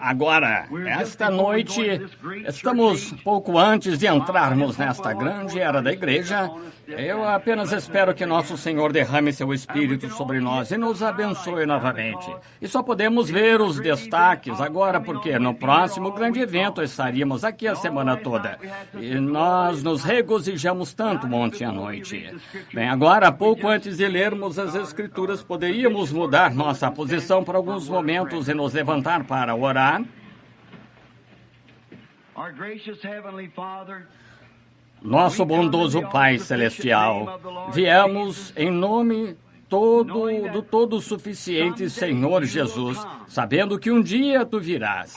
Agora, esta noite, estamos pouco antes de entrarmos nesta grande era da igreja. Eu apenas espero que nosso Senhor derrame seu Espírito sobre nós e nos abençoe novamente. E só podemos ver os destaques agora, porque no próximo grande evento estaríamos aqui a semana toda. E nós nos regozijamos tanto ontem à noite. Bem, agora, pouco antes de lermos as Escrituras, poderíamos mudar nossa posição por alguns momentos e nos levantar para orar. Nosso bondoso Pai Celestial, viemos em nome do todo-suficiente Senhor Jesus, sabendo que um dia Tu virás.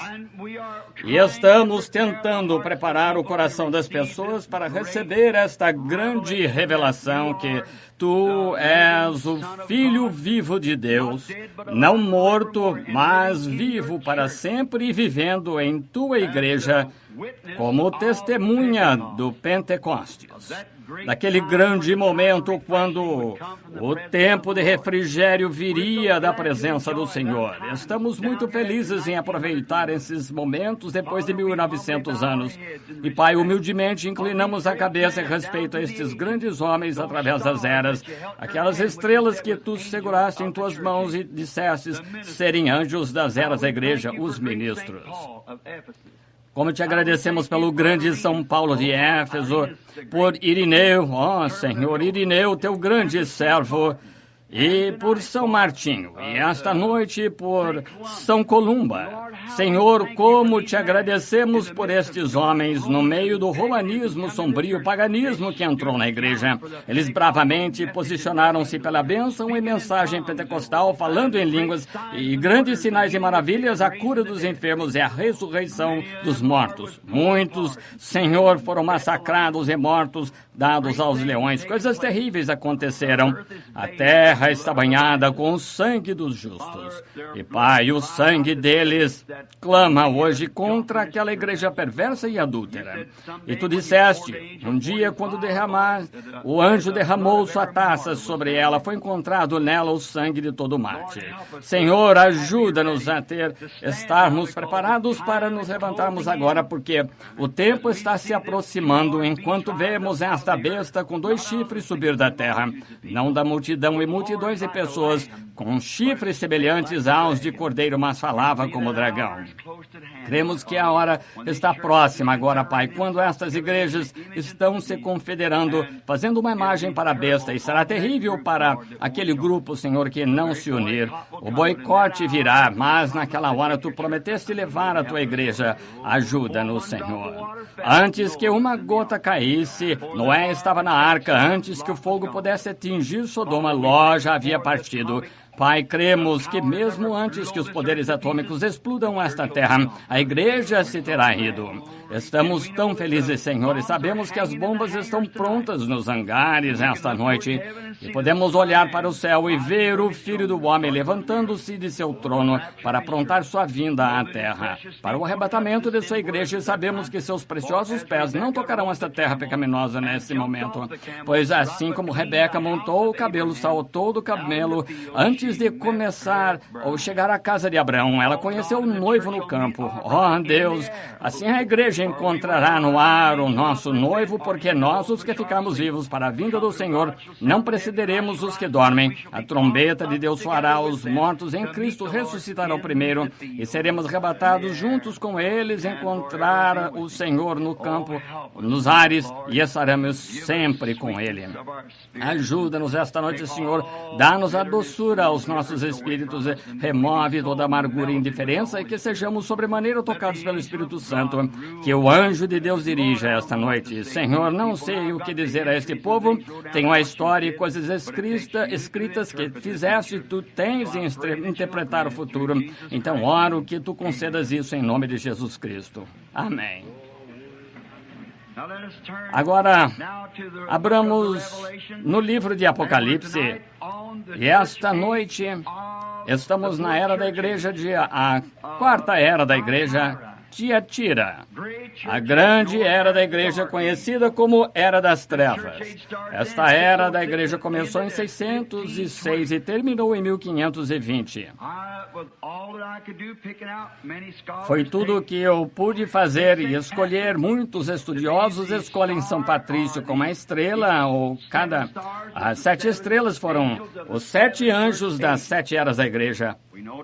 E estamos tentando preparar o coração das pessoas para receber esta grande revelação que Tu és o Filho vivo de Deus, não morto, mas vivo para sempre e vivendo em Tua igreja como testemunha do Pentecostes. Daquele grande momento quando o tempo de refrigério viria da presença do Senhor. Estamos muito felizes em aproveitar esses momentos depois de 1900 anos. E, Pai, humildemente inclinamos a cabeça em respeito a estes grandes homens através das eras, aquelas estrelas que Tu seguraste em Tuas mãos e dissestes serem anjos das eras da igreja, os ministros. Como te agradecemos pelo grande São Paulo de Éfeso, por Irineu, ó Senhor, Irineu, teu grande servo, e por São Martinho, e esta noite por São Columba. Senhor, como te agradecemos por estes homens no meio do romanismo sombrio, paganismo que entrou na igreja. Eles bravamente posicionaram-se pela bênção e mensagem pentecostal, falando em línguas e grandes sinais e maravilhas, a cura dos enfermos e a ressurreição dos mortos. Muitos, Senhor, foram massacrados e mortos, dados aos leões. Coisas terríveis aconteceram. A terra está banhada com o sangue dos justos. E, Pai, o sangue deles clama hoje contra aquela igreja perversa e adúltera. E Tu disseste, um dia quando o anjo derramou sua taça sobre ela, foi encontrado nela o sangue de todo mártir. Senhor, ajuda-nos a estarmos preparados para nos levantarmos agora, porque o tempo está se aproximando enquanto vemos esta besta com 2 chifres subir da terra, não da multidão e multidões de pessoas com chifres semelhantes aos de cordeiro, mas falava como dragão. Cremos que a hora está próxima agora, Pai, quando estas igrejas estão se confederando, fazendo uma imagem para a besta, e será terrível para aquele grupo, Senhor, que não se unir. O boicote virá, mas naquela hora Tu prometeste levar a Tua igreja. Ajuda-nos, Senhor. Antes que uma gota caísse, Noé estava na arca. Antes que o fogo pudesse atingir Sodoma, Ló já havia partido. Pai, cremos que mesmo antes que os poderes atômicos explodam esta terra, a igreja se terá ido. Estamos tão felizes, Senhor, e sabemos que as bombas estão prontas nos hangares esta noite. E podemos olhar para o céu e ver o Filho do Homem levantando-se de seu trono para aprontar sua vinda à terra. Para o arrebatamento de sua igreja, e sabemos que seus preciosos pés não tocarão esta terra pecaminosa nesse momento. Pois assim como Rebeca montou o cabelo, saltou do camelo, antes de começar ou chegar à casa de Abraão, ela conheceu o noivo no campo. Oh, Deus, assim a igreja encontrará no ar o nosso noivo, porque nós, os que ficamos vivos para a vinda do Senhor, não precederemos os que dormem. A trombeta de Deus soará, os mortos em Cristo ressuscitarão primeiro, e seremos arrebatados juntos com eles, encontrar o Senhor no campo, nos ares, e estaremos sempre com Ele. Ajuda-nos esta noite, Senhor, dá-nos a doçura aos nossos espíritos, remove toda amargura e indiferença, e que sejamos sobremaneira tocados pelo Espírito Santo. Que o anjo de Deus dirija esta noite. Senhor, não sei o que dizer a este povo. Tenho a história e coisas escritas que fizeste, Tu tens de interpretar o futuro. Então oro que Tu concedas isso em nome de Jesus Cristo. Amém. Agora, abramos no livro de Apocalipse. E esta noite estamos na era da igreja, a quarta era da igreja, Tiatira. A grande era da igreja conhecida como Era das Trevas. Esta era da igreja começou em 606 e terminou em 1520. Foi tudo o que eu pude fazer e escolher. Muitos estudiosos escolhem São Patrício como a estrela, as 7 estrelas foram os 7 anjos das 7 eras da igreja.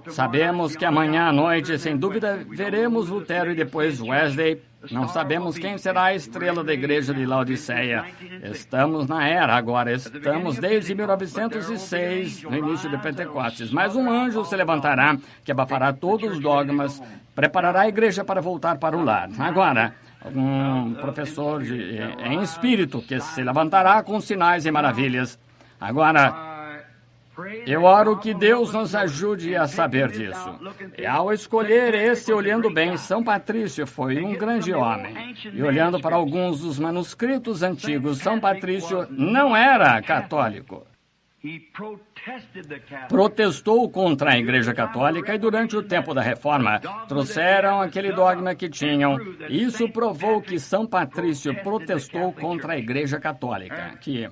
Sabemos que amanhã à noite, sem dúvida, veremos Lutero e depois Wesley. Não sabemos quem será a estrela da igreja de Laodiceia. Estamos na era agora, estamos desde 1906, no início de Pentecostes. Mas um anjo se levantará, que abafará todos os dogmas, preparará a igreja para voltar para o lar. Agora, um professor em espírito que se levantará com sinais e maravilhas. Agora, eu oro que Deus nos ajude a saber disso. E ao escolher esse, olhando bem, São Patrício foi um grande homem. E olhando para alguns dos manuscritos antigos, São Patrício não era católico. Protestou contra a Igreja Católica e durante o tempo da Reforma trouxeram aquele dogma que tinham. Isso provou que São Patrício protestou contra a Igreja Católica, que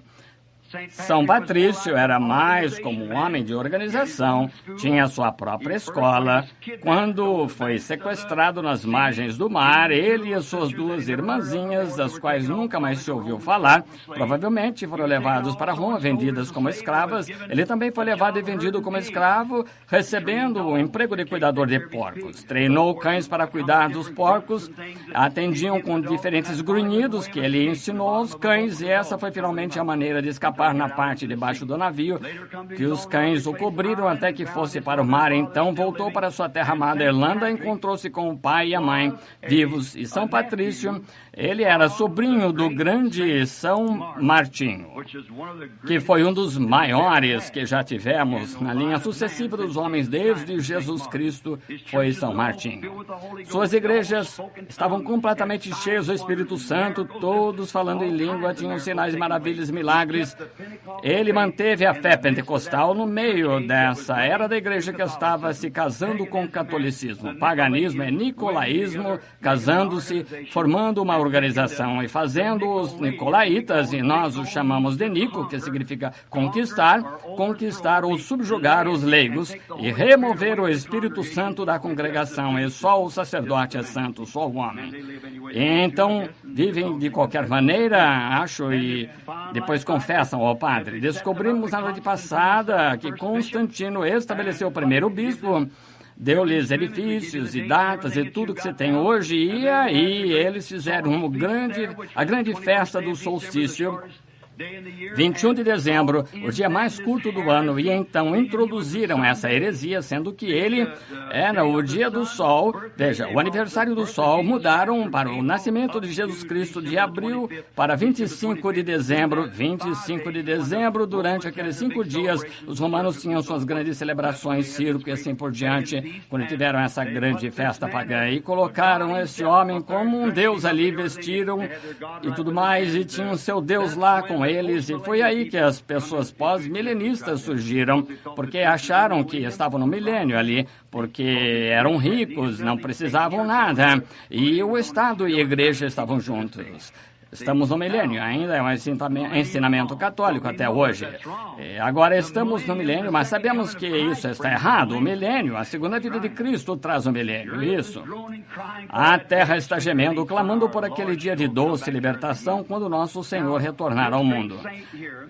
São Patrício era mais como um homem de organização, tinha sua própria escola. Quando foi sequestrado nas margens do mar, ele e suas 2 irmãzinhas, das quais nunca mais se ouviu falar, provavelmente foram levados para Roma, vendidas como escravas. Ele também foi levado e vendido como escravo, recebendo o emprego de cuidador de porcos. Treinou cães para cuidar dos porcos, atendiam com diferentes grunhidos que ele ensinou aos cães, e essa foi finalmente a maneira de escapar na parte de baixo do navio, que os cães o cobriram até que fosse para o mar. Então voltou para sua terra amada, Irlanda, encontrou-se com o pai e a mãe vivos. E São Patrício, ele era sobrinho do grande São Martinho, que foi um dos maiores que já tivemos na linha sucessiva dos homens desde Jesus Cristo, foi São Martinho. Suas igrejas estavam completamente cheias do Espírito Santo, todos falando em língua, tinham sinais, maravilhas, milagres. Ele manteve a fé pentecostal no meio dessa era da igreja que estava se casando com o catolicismo. O paganismo é nicolaísmo, casando-se, formando uma organização e fazendo os nicolaítas, e nós os chamamos de Nico, que significa conquistar ou subjugar os leigos e remover o Espírito Santo da congregação. E só o sacerdote é santo, só o homem. E então, vivem de qualquer maneira, acho, e depois confessam ao padre. Descobrimos na noite passada que Constantino estabeleceu o primeiro bispo, deu-lhes edifícios e datas e tudo que se tem hoje, e aí eles fizeram a grande festa do solstício, 21 de dezembro, o dia mais curto do ano, e então introduziram essa heresia, sendo que ele era o dia do sol. Veja, o aniversário do sol mudaram para o nascimento de Jesus Cristo de abril para 25 de dezembro. 25 de dezembro, durante aqueles 5 dias, os romanos tinham suas grandes celebrações, circo e assim por diante, quando tiveram essa grande festa pagã, e colocaram esse homem como um deus ali, vestiram e tudo mais, e tinham seu deus lá com eles, e foi aí que as pessoas pós-milenistas surgiram, porque acharam que estavam no milênio ali, porque eram ricos, não precisavam nada, e o Estado e a igreja estavam juntos. Estamos no milênio, ainda é um ensinamento católico até hoje. Agora estamos no milênio, mas sabemos que isso está errado. O milênio, a segunda vida de Cristo traz o milênio, isso. A terra está gemendo, clamando por aquele dia de doce libertação, quando nosso Senhor retornar ao mundo.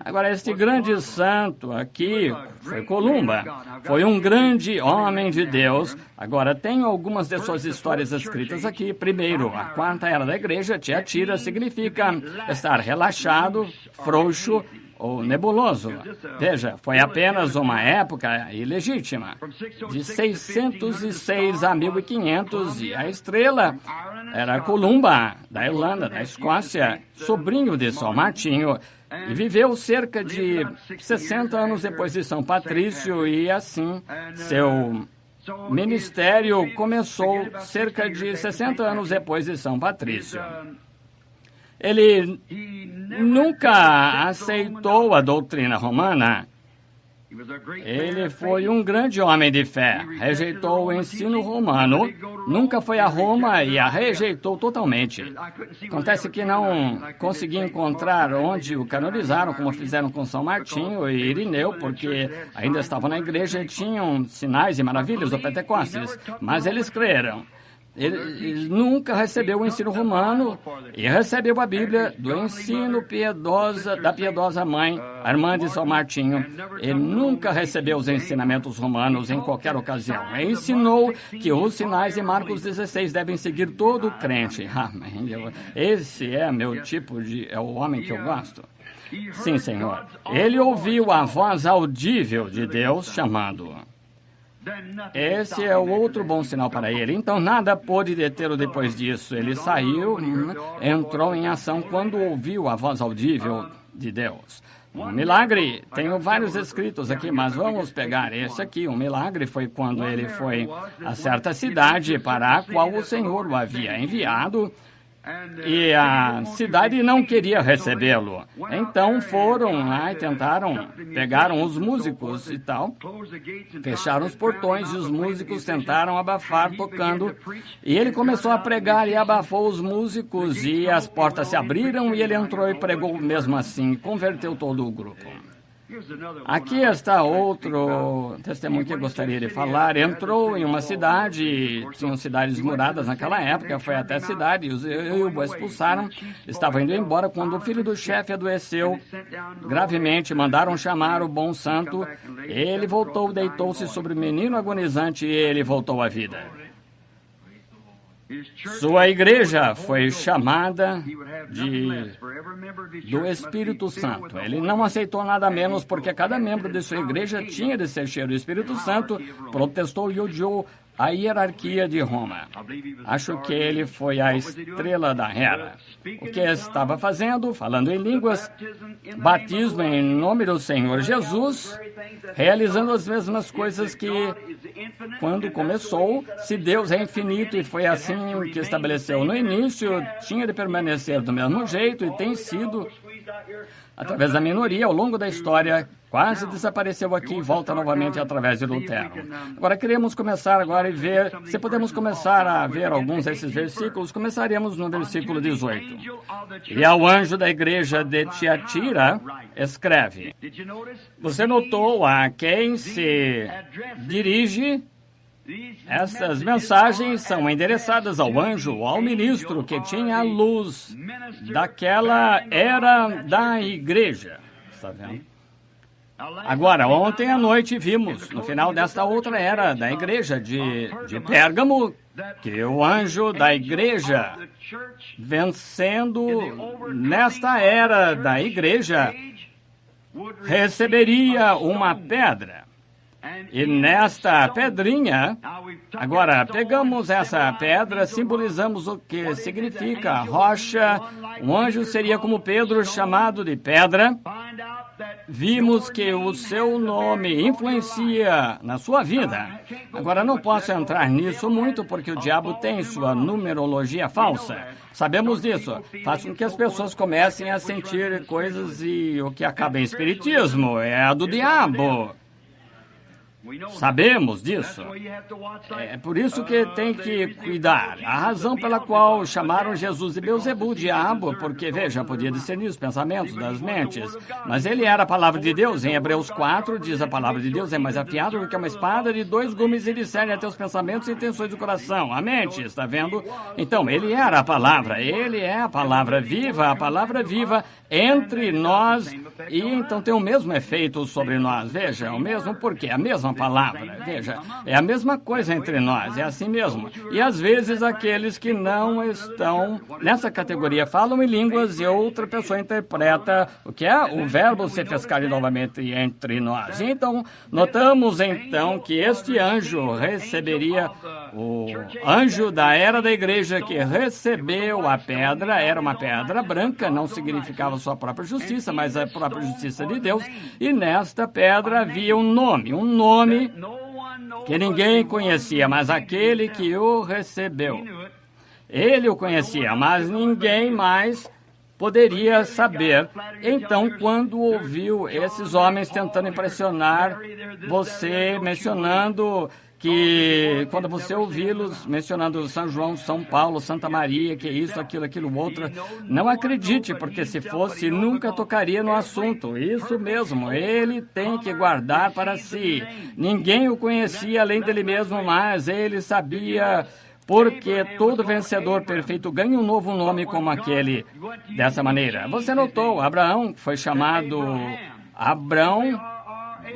Agora, este grande santo aqui foi Columba. Foi um grande homem de Deus. Agora, tenho algumas de suas histórias escritas aqui. Primeiro, a 4ª era da igreja, Tiatira, significa estar relaxado, frouxo ou nebuloso. Veja, foi apenas uma época ilegítima, de 606 a 1500, e a estrela era Columba, da Irlanda, da Escócia, sobrinho de São Martinho, e viveu cerca de 60 anos depois de São Patrício, e assim seu ministério começou cerca de 60 anos depois de São Patrício. Ele nunca aceitou a doutrina romana. Ele foi um grande homem de fé, rejeitou o ensino romano, nunca foi a Roma e a rejeitou totalmente. Acontece que não consegui encontrar onde o canonizaram, como fizeram com São Martinho e Irineu, porque ainda estavam na igreja e tinham sinais e maravilhas do Pentecostes, mas eles creram. Ele nunca recebeu o ensino romano e recebeu a Bíblia do ensino da piedosa mãe, a irmã de São Martinho. Ele nunca recebeu os ensinamentos romanos em qualquer ocasião. Ele ensinou que os sinais de Marcos 16 devem seguir todo crente. Esse é meu tipo é o homem que eu gosto. Sim, Senhor. Ele ouviu a voz audível de Deus chamando-o. Esse é o outro bom sinal para ele. Então, nada pôde detê-lo depois disso. Ele saiu, entrou em ação quando ouviu a voz audível de Deus. Um milagre, tenho vários escritos aqui, mas vamos pegar esse aqui. Um milagre foi quando ele foi a certa cidade para a qual o Senhor o havia enviado, e a cidade não queria recebê-lo. Então foram lá e pegaram os músicos e tal, fecharam os portões e os músicos tentaram abafar tocando. E ele começou a pregar e abafou os músicos e as portas se abriram e ele entrou e pregou mesmo assim, converteu todo o grupo. Aqui está outro testemunho que eu gostaria de falar. Entrou em uma cidade, tinham cidades muradas naquela época, foi até a cidade, e o expulsaram. Estava indo embora quando o filho do chefe adoeceu gravemente. Mandaram chamar o bom santo. Ele voltou, deitou-se sobre o menino agonizante e ele voltou à vida. Sua igreja foi chamada do Espírito Santo. Ele não aceitou nada menos porque cada membro de sua igreja tinha de ser cheio do Espírito Santo, protestou e odiou a hierarquia de Roma. Acho que ele foi a estrela da era. O que estava fazendo? Falando em línguas, batismo em nome do Senhor Jesus, realizando as mesmas coisas que quando começou. Se Deus é infinito e foi assim que estabeleceu no início, tinha de permanecer do mesmo jeito e tem sido, através da minoria, ao longo da história, quase desapareceu aqui e volta novamente através de Lutero. Agora, queremos começar agora e ver, se podemos começar a ver alguns desses versículos, começaríamos no versículo 18. E ao anjo da igreja de Tiatira, escreve. Você notou a quem se dirige? Essas mensagens são endereçadas ao anjo, ao ministro que tinha a luz daquela era da igreja. Está vendo? Agora, ontem à noite vimos, no final desta outra era da igreja de Pérgamo, que o anjo da igreja, vencendo nesta era da igreja, receberia uma pedra. E nesta pedrinha, agora pegamos essa pedra, simbolizamos o que significa rocha. Um anjo seria como Pedro, chamado de pedra. Vimos que o seu nome influencia na sua vida. Agora, não posso entrar nisso muito porque o diabo tem sua numerologia falsa. Sabemos disso. Faz com que as pessoas comecem a sentir coisas e o que acaba em espiritismo é a do diabo. Sabemos disso. É por isso que tem que cuidar. A razão pela qual chamaram Jesus de Beelzebul, o diabo, porque, veja, podia discernir os pensamentos das mentes. Mas ele era a palavra de Deus. Em Hebreus 4, diz a palavra de Deus é mais afiada do que uma espada de 2 gumes e discerne até os pensamentos e intenções do coração. A mente, está vendo? Então, ele era a palavra. Ele é a palavra viva entre nós. E então tem o mesmo efeito sobre nós. Veja, o mesmo porque a mesma palavra. Veja, é a mesma coisa entre nós, é assim mesmo. E às vezes aqueles que não estão nessa categoria falam em línguas e outra pessoa interpreta o que é o verbo se fez carne novamente entre nós. E então, notamos então que este anjo receberia, o anjo da era da igreja que recebeu a pedra, era uma pedra branca, não significava sua própria justiça, mas a própria justiça de Deus, e nesta pedra havia um nome que ninguém conhecia, mas aquele que o recebeu. Ele o conhecia, mas ninguém mais poderia saber. Então, quando ouviu esses homens tentando impressionar você, mencionando que quando você ouvi-los mencionando São João, São Paulo, Santa Maria, que isso, aquilo, outro, não acredite, porque se fosse, nunca tocaria no assunto. Isso mesmo, ele tem que guardar para si. Ninguém o conhecia além dele mesmo, mas ele sabia, porque todo vencedor perfeito ganha um novo nome como aquele. Dessa maneira, você notou, Abraão foi chamado Abrão,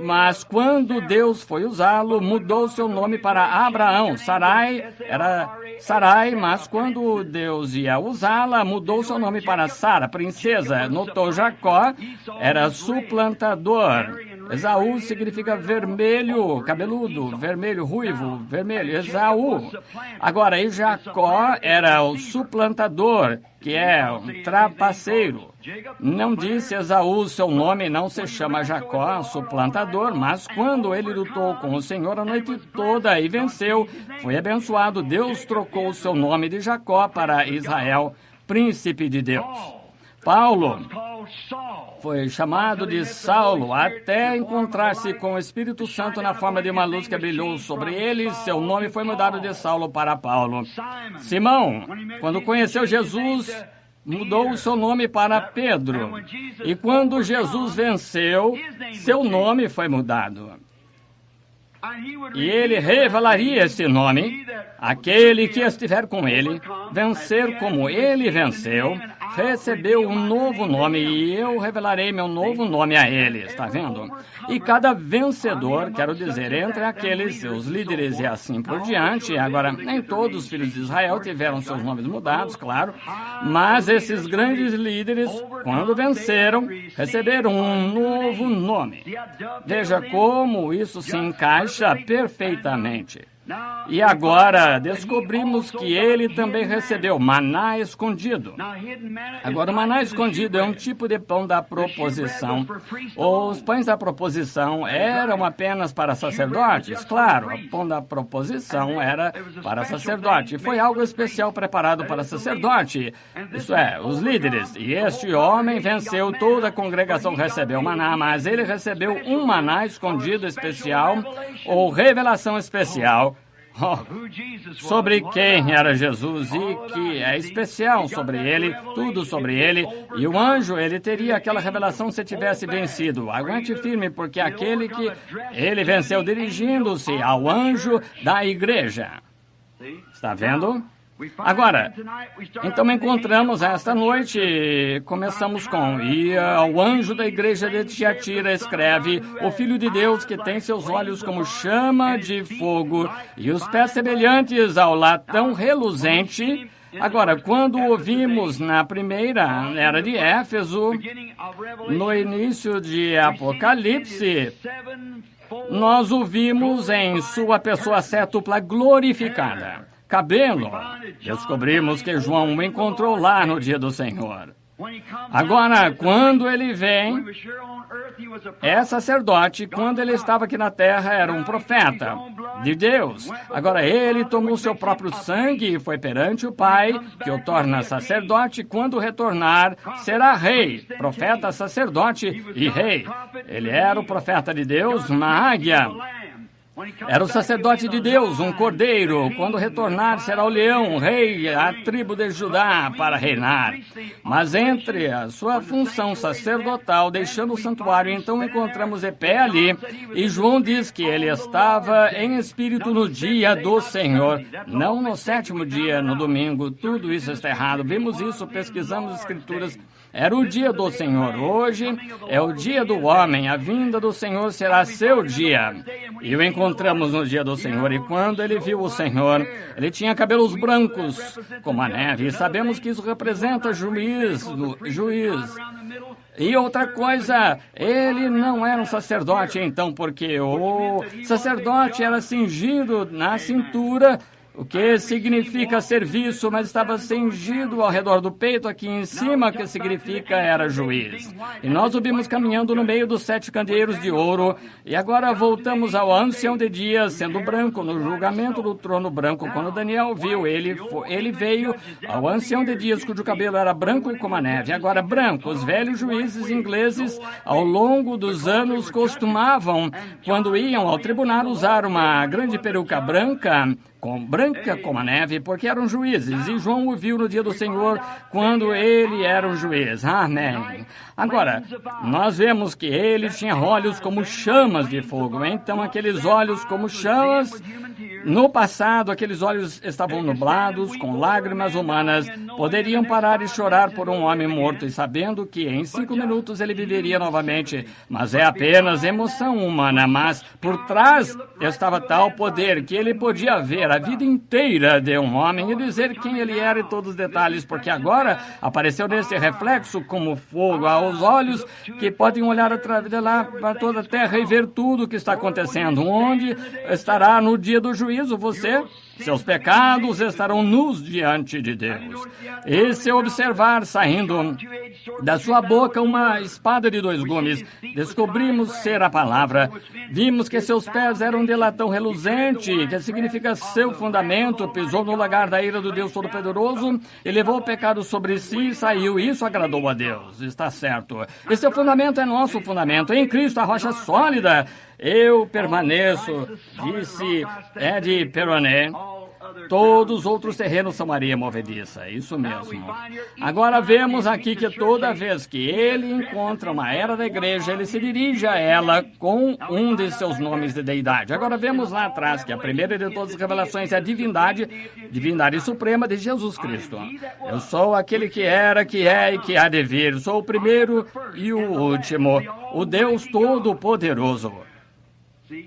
mas quando Deus foi usá-lo, mudou seu nome para Abraão. Sarai era Sarai, mas quando Deus ia usá-la, mudou seu nome para Sara, princesa. Notou, Jacó era suplantador. Esaú significa vermelho, cabeludo, vermelho, ruivo, vermelho, Esaú. Agora, e Jacó era o suplantador, que é um trapaceiro. Não disse Esaú, seu nome não se chama Jacó, suplantador, mas quando ele lutou com o Senhor a noite toda e venceu, foi abençoado. Deus trocou seu nome de Jacó para Israel, príncipe de Deus. Paulo foi chamado de Saulo até encontrar-se com o Espírito Santo na forma de uma luz que brilhou sobre ele. Seu nome foi mudado de Saulo para Paulo. Simão, quando conheceu Jesus, mudou o seu nome para Pedro. E quando Jesus venceu, seu nome foi mudado. E ele revelaria esse nome, aquele que estiver com ele, vencer como ele venceu, recebeu um novo nome, e eu revelarei meu novo nome a ele, está vendo? E cada vencedor, quero dizer, entre aqueles, seus líderes e assim por diante, agora, nem todos os filhos de Israel tiveram seus nomes mudados, claro, mas esses grandes líderes, quando venceram, receberam um novo nome. Veja como isso se encaixa perfeitamente. E agora descobrimos que ele também recebeu maná escondido. Agora, o maná escondido é um tipo de pão da proposição. Os pães da proposição eram apenas para sacerdotes. Claro, o pão da proposição era para sacerdote. Foi algo especial preparado para sacerdote. Isso é, os líderes. E este homem venceu, toda a congregação recebeu maná, mas ele recebeu um maná escondido especial, ou revelação especial, sobre quem era Jesus e que é especial sobre ele, tudo sobre ele. E o anjo, ele teria aquela revelação se tivesse vencido. Aguente firme, porque aquele que ele venceu dirigindo-se ao anjo da igreja. Está vendo? Agora, então encontramos esta noite, começamos com: e ao anjo da igreja de Tiatira escreve, o Filho de Deus que tem seus olhos como chama de fogo e os pés semelhantes ao latão reluzente. Agora, quando ouvimos na primeira era de Éfeso, no início de Apocalipse, nós ouvimos em sua pessoa cétupla glorificada. Cabelo, descobrimos que João o encontrou lá no dia do Senhor. Agora, quando ele vem, é sacerdote. Quando ele estava aqui na terra, era um profeta de Deus. Agora, ele tomou seu próprio sangue e foi perante o Pai, que o torna sacerdote. Quando retornar, será rei, profeta, sacerdote e rei. Ele era o profeta de Deus, uma águia. Era o sacerdote de Deus, um cordeiro. Quando retornar, será o leão, um rei, a tribo de Judá para reinar. Mas entre a sua função sacerdotal, deixando o santuário, então encontramos de pé ali. E João diz que ele estava em espírito no dia do Senhor, não no sétimo dia, no domingo. Tudo isso está errado. Vimos isso, pesquisamos as escrituras. Era o dia do Senhor. Hoje é o dia do homem. A vinda do Senhor será seu dia. E o encontramos no dia do Senhor. E quando ele viu o Senhor, ele tinha cabelos brancos como a neve. E sabemos que isso representa juiz. E outra coisa, ele não era um sacerdote então, porque o sacerdote era cingido na cintura. o que significa serviço, mas estava cingido ao redor do peito, aqui em cima, que significa era juiz. E nós o vimos caminhando no meio dos 7 candeeiros de ouro, e agora voltamos ao ancião de dias, sendo branco, no julgamento do trono branco. Quando Daniel viu, ele veio ao ancião de dias, cujo cabelo era branco como a neve. Agora branco, os velhos juízes ingleses, ao longo dos anos, costumavam, quando iam ao tribunal, usar uma grande peruca branca como a neve, porque eram juízes, e João o viu no dia do Senhor, quando ele era um juiz. Amém. Agora, nós vemos que ele tinha olhos como chamas de fogo. Então, aqueles olhos como chamas, no passado, aqueles olhos estavam nublados, com lágrimas humanas, poderiam parar e chorar por um homem morto, e sabendo que em 5 minutos ele viveria novamente. Mas é apenas emoção humana, mas por trás estava tal poder que ele podia ver a vida inteira de um homem e dizer quem ele era e todos os detalhes, porque agora apareceu nesse reflexo como fogo aos olhos que podem olhar através de lá para toda a terra e ver tudo o que está acontecendo. Onde estará no dia do juízo você? Seus pecados estarão nus diante de Deus. E se observar saindo da sua boca uma espada de 2 gumes, descobrimos ser a palavra. Vimos que seus pés eram de latão reluzente, que significa seu fundamento. Pisou no lagar da ira do Deus Todo-Poderoso e levou o pecado sobre si e saiu. Isso agradou a Deus. Está certo. E seu fundamento é nosso fundamento. Em Cristo, a rocha sólida. Eu permaneço, disse Ed Peronet. Todos os outros terrenos são areia movediça, isso mesmo. Agora vemos aqui que toda vez que ele encontra uma era da igreja, ele se dirige a ela com um de seus nomes de deidade. Agora vemos lá atrás que a primeira de todas as revelações é a divindade suprema de Jesus Cristo. Eu sou aquele que era, que é e que há de vir. Sou o primeiro e o último, o Deus Todo-Poderoso.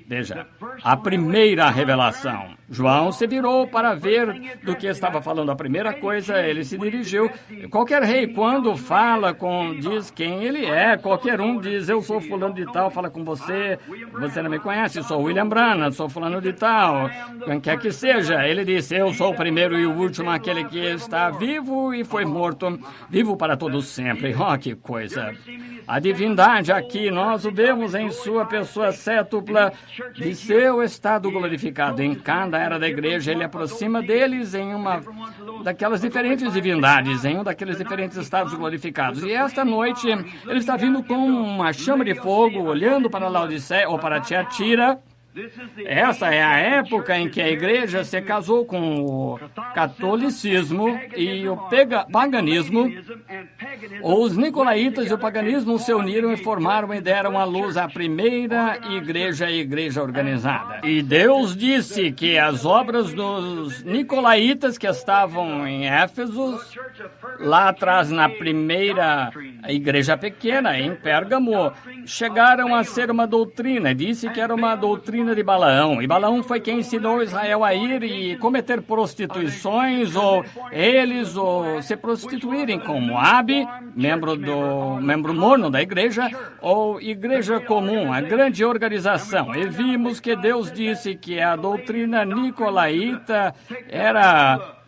Veja, a primeira revelação. João se virou para ver do que estava falando. A primeira coisa, ele se dirigiu. Qualquer rei, quando fala diz quem ele é. Qualquer um diz, eu sou fulano de tal, fala com você. Você não me conhece, sou William Branham, sou fulano de tal. Quem quer que seja. Ele disse, eu sou o primeiro e o último, aquele que está vivo e foi morto, vivo para todos sempre. Oh, que coisa. A divindade aqui, nós o vemos em sua pessoa cétupla, de seu estado glorificado. Em cada era da igreja, ele aproxima deles em uma daquelas diferentes divindades, em um daqueles diferentes estados glorificados. E esta noite, ele está vindo com uma chama de fogo, olhando para Laodiceia ou para Tiatira. Essa é a época em que a igreja se casou com o catolicismo e o paganismo. Os nicolaítas e o paganismo se uniram e formaram e deram à luz a primeira igreja, a igreja organizada. E Deus disse que as obras dos nicolaítas que estavam em Éfeso, lá atrás na primeira igreja pequena, em Pérgamo, chegaram a ser uma doutrina. Disse que era uma doutrina de Balaão. E Balaão foi quem ensinou Israel a ir e cometer prostituições, ou se prostituírem com Moabe, membro morno da igreja, ou igreja comum, a grande organização. E vimos que Deus disse que a doutrina nicolaíta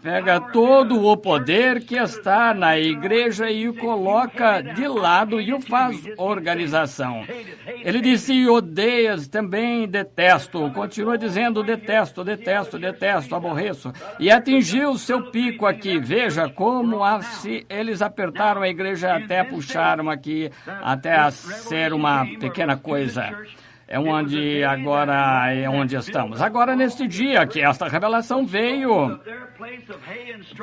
pega todo o poder que está na igreja e o coloca de lado e o faz organização. Ele disse, odeias, também detesto. Continua dizendo, detesto, aborreço. E atingiu seu pico aqui. Veja como eles apertaram a igreja até puxaram aqui, até a ser uma pequena coisa. É onde estamos. Agora, neste dia que esta revelação veio,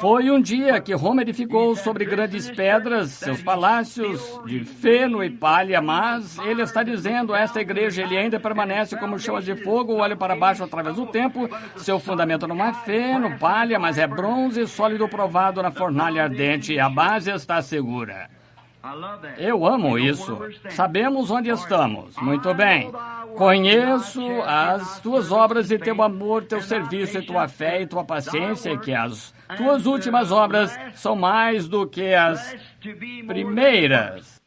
foi um dia que Roma edificou sobre grandes pedras seus palácios de feno e palha, mas ele está dizendo a esta igreja, ele ainda permanece como chamas de fogo, olha para baixo através do tempo, seu fundamento não é feno, palha, mas é bronze sólido provado na fornalha ardente, e a base está segura. Eu amo isso. Sabemos onde estamos. Muito bem. Conheço as tuas obras e teu amor, teu serviço e tua fé e tua paciência, que as tuas últimas obras são mais do que as primeiras.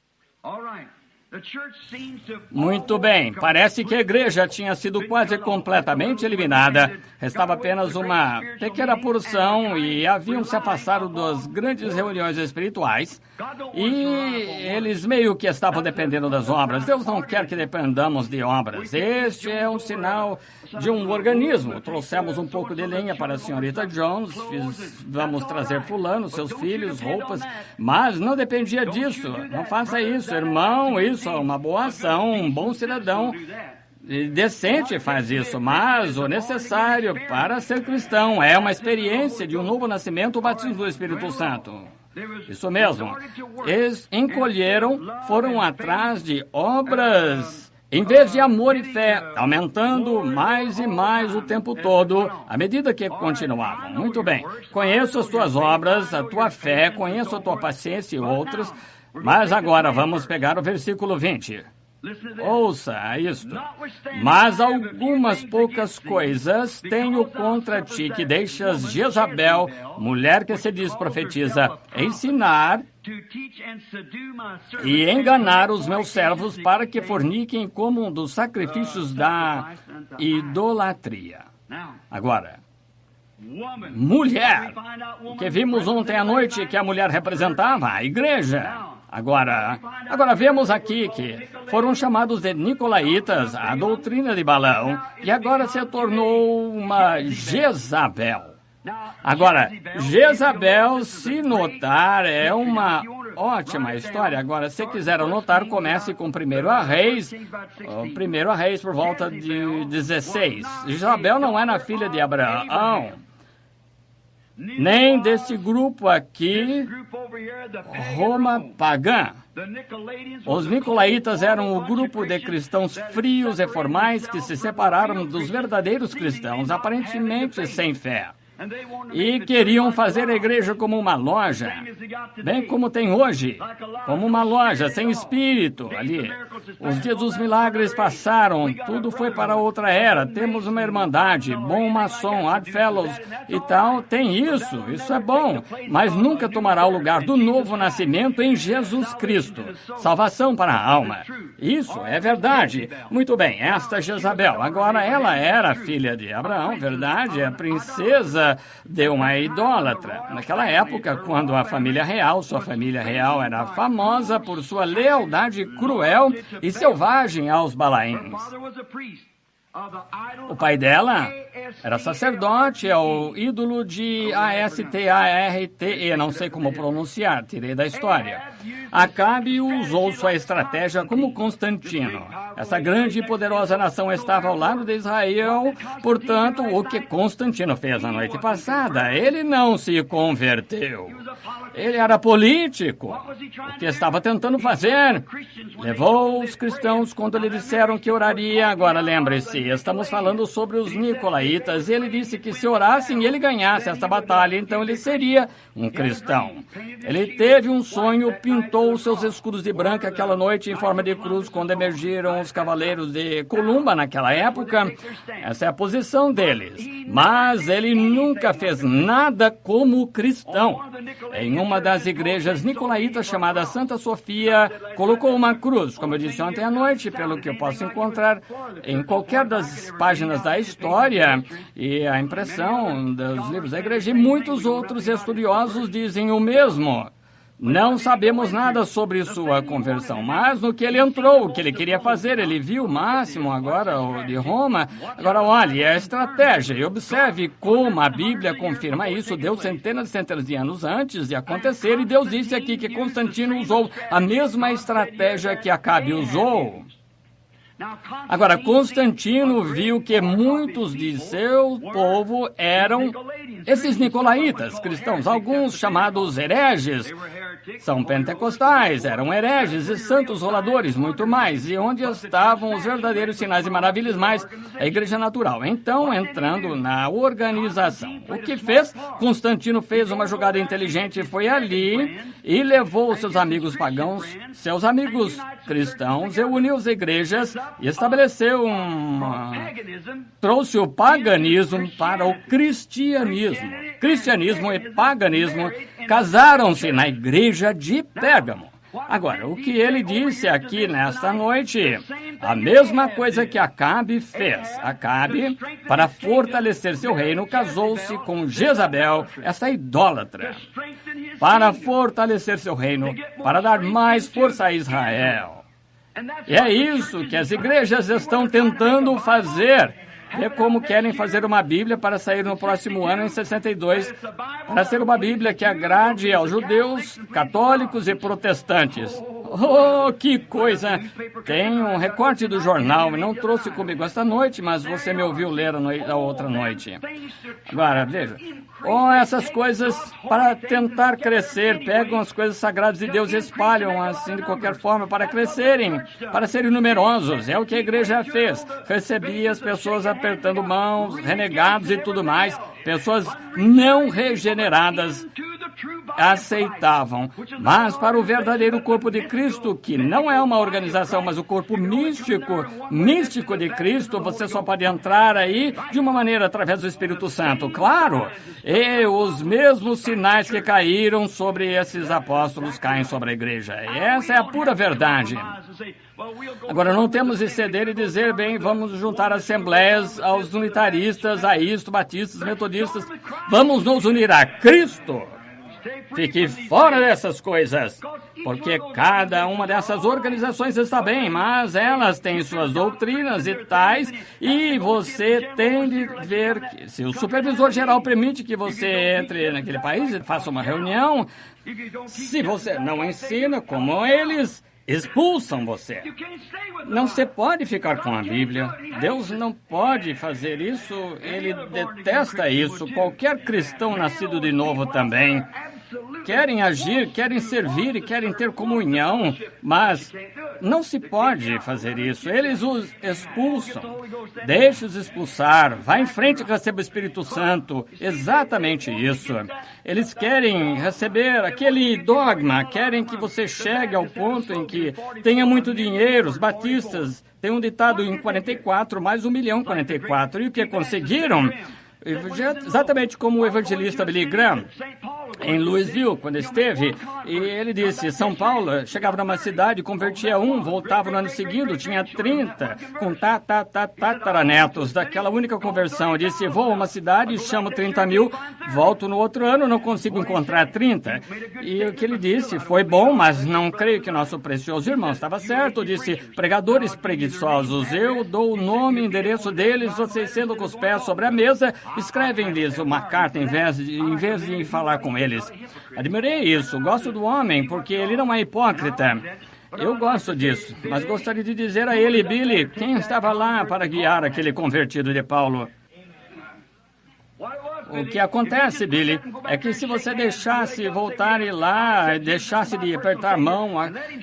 Muito bem, parece que a igreja tinha sido quase completamente eliminada. Restava apenas uma pequena porção e haviam se afastado das grandes reuniões espirituais. E eles meio que estavam dependendo das obras. Deus não quer que dependamos de obras. Este é um sinal de um organismo. Trouxemos um pouco de lenha para a senhorita Jones, vamos trazer fulano, seus filhos, roupas, mas não dependia disso. Não faça isso, irmão, isso é uma boa ação, um bom cidadão decente faz isso, mas o necessário para ser cristão é uma experiência de um novo nascimento, o batismo do Espírito Santo. Isso mesmo. Eles encolheram, foram atrás de obras em vez de amor e fé, aumentando mais e mais o tempo todo, à medida que continuavam. Muito bem, conheço as tuas obras, a tua fé, conheço a tua paciência e outras, mas agora vamos pegar o versículo 20. Ouça isto. Mas algumas poucas coisas tenho contra ti, que deixas Jezabel, mulher que se diz profetiza, ensinar e enganar os meus servos para que forniquem como um dos sacrifícios da idolatria. Agora, mulher, o que vimos ontem à noite que a mulher representava a igreja. Agora vemos aqui que foram chamados de Nicolaitas, a doutrina de Balaão, e agora se tornou uma Jezabel. Agora, Jezabel, se notar, é uma ótima história. Agora, se quiser anotar, comece com 1 Reis, 1 Reis por volta de 16. Jezabel não era filha de Abraão, nem desse grupo aqui, Roma pagã. Os Nicolaitas eram o grupo de cristãos frios e formais que se separaram dos verdadeiros cristãos, aparentemente sem fé. E queriam fazer a igreja como uma loja, bem como tem hoje, como uma loja sem espírito ali. Os dias dos milagres passaram, tudo foi para outra era. Temos uma irmandade, bom maçom, Odd Fellows e tal, tem isso é bom, mas nunca tomará o lugar do novo nascimento em Jesus Cristo, salvação para a alma. Isso é verdade. Muito bem, esta Jezabel, agora ela era filha de Abraão, verdade, a princesa de uma idólatra. Naquela época, quando a família real, sua família real era famosa por sua lealdade cruel e selvagem aos Balaíns. O pai dela era sacerdote, é o ídolo de Astarte, não sei como pronunciar, tirei da história. Acabe usou sua estratégia como Constantino. Essa grande e poderosa nação estava ao lado de Israel, portanto, o que Constantino fez na noite passada, ele não se converteu. Ele era político. O que estava tentando fazer? Levou os cristãos quando lhe disseram que oraria. Agora lembre-se, estamos falando sobre os Nicolaitas. Ele disse que se orassem, ele ganhasse esta batalha, então ele seria um cristão. Ele teve um sonho, pintou seus escudos de branco aquela noite em forma de cruz quando emergiram os cavaleiros de Columba naquela época. Essa é a posição deles. Mas ele nunca fez nada como cristão. Em uma das igrejas nicolaitas chamada Santa Sofia, colocou uma cruz, como eu disse ontem à noite, pelo que eu posso encontrar em qualquer das páginas da história e a impressão dos livros da igreja, e muitos outros estudiosos dizem o mesmo. Não sabemos nada sobre sua conversão, mas no que ele entrou, o que ele queria fazer, ele viu o máximo agora o de Roma. Agora olhe, a estratégia, e observe como a Bíblia confirma isso. Deu centenas de anos antes de acontecer, e Deus disse aqui que Constantino usou a mesma estratégia que Acabe usou. Agora, Constantino viu que muitos de seu povo eram esses nicolaítas, cristãos, alguns chamados hereges. São pentecostais, eram hereges e santos roladores, muito mais. E onde estavam os verdadeiros sinais e maravilhas, mais a igreja natural. Então, entrando na organização. O que fez? Constantino fez uma jogada inteligente, foi ali e levou seus amigos pagãos, seus amigos cristãos, e uniu as igrejas e estabeleceu trouxe o paganismo para o cristianismo. Cristianismo e paganismo casaram-se na igreja de Pérgamo. Agora, o que ele disse aqui nesta noite, a mesma coisa que Acabe fez. Acabe, para fortalecer seu reino, casou-se com Jezabel, essa idólatra, para fortalecer seu reino, para dar mais força a Israel. E é isso que as igrejas estão tentando fazer. É como querem fazer uma Bíblia para sair no próximo ano, em 62, para ser uma Bíblia que agrade aos judeus, católicos e protestantes. Oh, que coisa! Tem um recorte do jornal, não trouxe comigo esta noite, mas você me ouviu ler a outra noite. Agora, veja. Oh, essas coisas para tentar crescer, pegam as coisas sagradas de Deus e espalham assim de qualquer forma para crescerem, para serem numerosos. É o que a igreja fez. Recebia as pessoas apertando mãos, renegados e tudo mais. Pessoas não regeneradas aceitavam. Mas para o verdadeiro corpo de Cristo, que não é uma organização, mas o corpo místico de Cristo, você só pode entrar aí de uma maneira através do Espírito Santo. Claro, e os mesmos sinais que caíram sobre esses apóstolos caem sobre a igreja. E essa é a pura verdade. Agora, não temos de ceder e dizer, bem, vamos juntar assembleias aos unitaristas, a isto, batistas, metodistas. Vamos nos unir a Cristo. Fique fora dessas coisas, porque cada uma dessas organizações está bem, mas elas têm suas doutrinas e tais, e você tem de ver que se o supervisor geral permite que você entre naquele país e faça uma reunião, se você não ensina como eles, expulsam você. Não se pode ficar com a Bíblia. Deus não pode fazer isso. Ele detesta isso. Qualquer cristão nascido de novo também. Querem agir, querem servir e querem ter comunhão, mas não se pode fazer isso. Eles os expulsam. Deixe-os expulsar. Vá em frente e receba o Espírito Santo. Exatamente isso. Eles querem receber aquele dogma, querem que você chegue ao ponto em que tenha muito dinheiro. Os batistas têm um ditado em 44, mais 1.044. E o que conseguiram? Exatamente como o evangelista Billy Graham, em Louisville, quando esteve, e ele disse, São Paulo, chegava numa cidade, convertia um, voltava no ano seguinte, tinha 30, com tataranetos daquela única conversão. Disse, vou a uma cidade, chamo 30 mil, volto no outro ano, não consigo encontrar 30. E o que ele disse, foi bom, mas não creio que nosso precioso irmão estava certo. Disse, pregadores preguiçosos, eu dou o nome e endereço deles, vocês sendo com os pés sobre a mesa, escrevem-lhes uma carta em vez de falar com eles. Admirei isso. Gosto do homem, porque ele não é hipócrita. Eu gosto disso, mas gostaria de dizer a ele, Billy, quem estava lá para guiar aquele convertido de Paulo? O que acontece, Billy, é que se você deixasse voltar lá, deixasse de apertar a mão,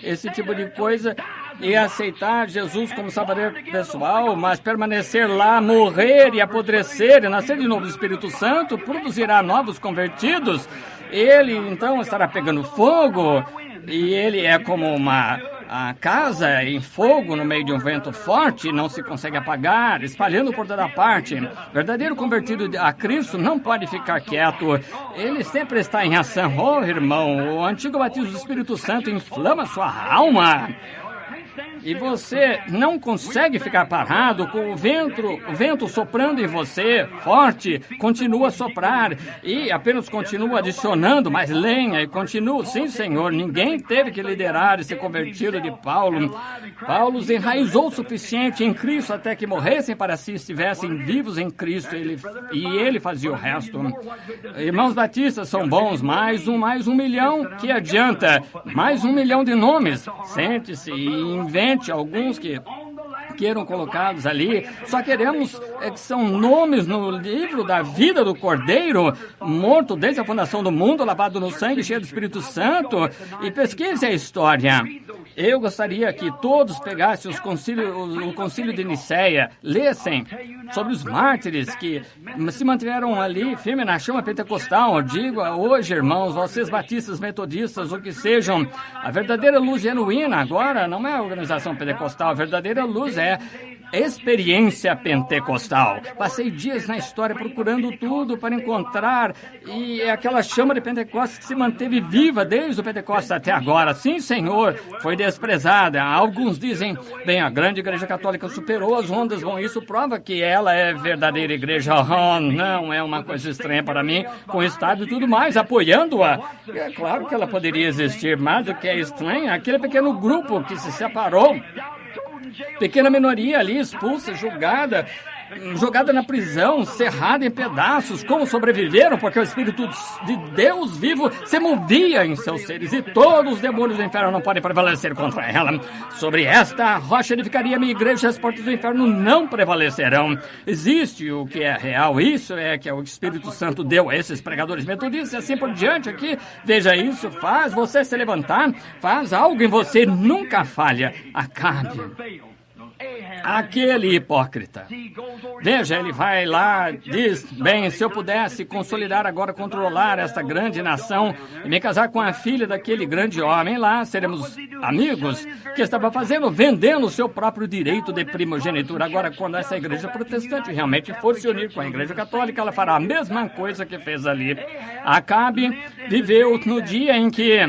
esse tipo de coisa, e aceitar Jesus como salvador pessoal, mas permanecer lá, morrer e apodrecer, e nascer de novo do Espírito Santo, produzirá novos convertidos, ele então estará pegando fogo, e ele é como a casa em fogo no meio de um vento forte, não se consegue apagar, espalhando por toda parte. Verdadeiro convertido a Cristo não pode ficar quieto, ele sempre está em ação. Oh, irmão, o antigo batismo do Espírito Santo inflama sua alma. E você não consegue ficar parado com o vento soprando em você, forte, continua a soprar e apenas continua adicionando mais lenha e continua. Sim, Senhor, ninguém teve que liderar esse convertido de Paulo. Paulo os enraizou o suficiente em Cristo até que morressem para si, estivessem vivos em Cristo, e ele fazia o resto. Irmãos batistas são bons, mais um milhão, que adianta? Mais 1 milhão de nomes. Sente-se e invente alguns que queiram colocados ali. Só queremos que são nomes no livro da vida do Cordeiro, morto desde a fundação do mundo, lavado no sangue, cheio do Espírito Santo. E pesquise a história. Eu gostaria que todos pegassem o concílio de Nicéia, lessem sobre os mártires que se mantiveram ali firme na chama pentecostal. Digo hoje, irmãos, vocês batistas, metodistas, o que sejam, a verdadeira luz genuína agora não é a organização pentecostal, a verdadeira luz é experiência pentecostal. Passei dias na história procurando tudo para encontrar, e é aquela chama de Pentecostes que se manteve viva desde o Pentecostes até agora. Sim, Senhor, foi desprezada. Alguns dizem, bem, a grande igreja católica superou as ondas. Bom, isso prova que ela é verdadeira igreja. Oh, não, é uma coisa estranha para mim, com o Estado e tudo mais, apoiando-a. É claro que ela poderia existir, mas o que é estranho é aquele pequeno grupo que se separou, pequena minoria ali, expulsa, julgada na prisão, cerrada em pedaços. Como sobreviveram? Porque o Espírito de Deus vivo se movia em seus seres, e todos os demônios do inferno não podem prevalecer contra ela. Sobre esta rocha edificaria minha igreja, e as portas do inferno não prevalecerão. Existe o que é real, isso é que o Espírito Santo deu a esses pregadores metodistas e assim por diante aqui. Veja isso, faz você se levantar, faz algo em você, nunca falha. Acabe. Aquele hipócrita. Veja, ele vai lá, diz, bem, se eu pudesse consolidar agora, controlar esta grande nação e me casar com a filha daquele grande homem lá, seremos amigos. Que estava fazendo? Vendendo o seu próprio direito de primogenitura. Agora, quando essa igreja protestante realmente for se unir com a igreja católica, ela fará a mesma coisa que fez ali. Acabe viveu no dia em que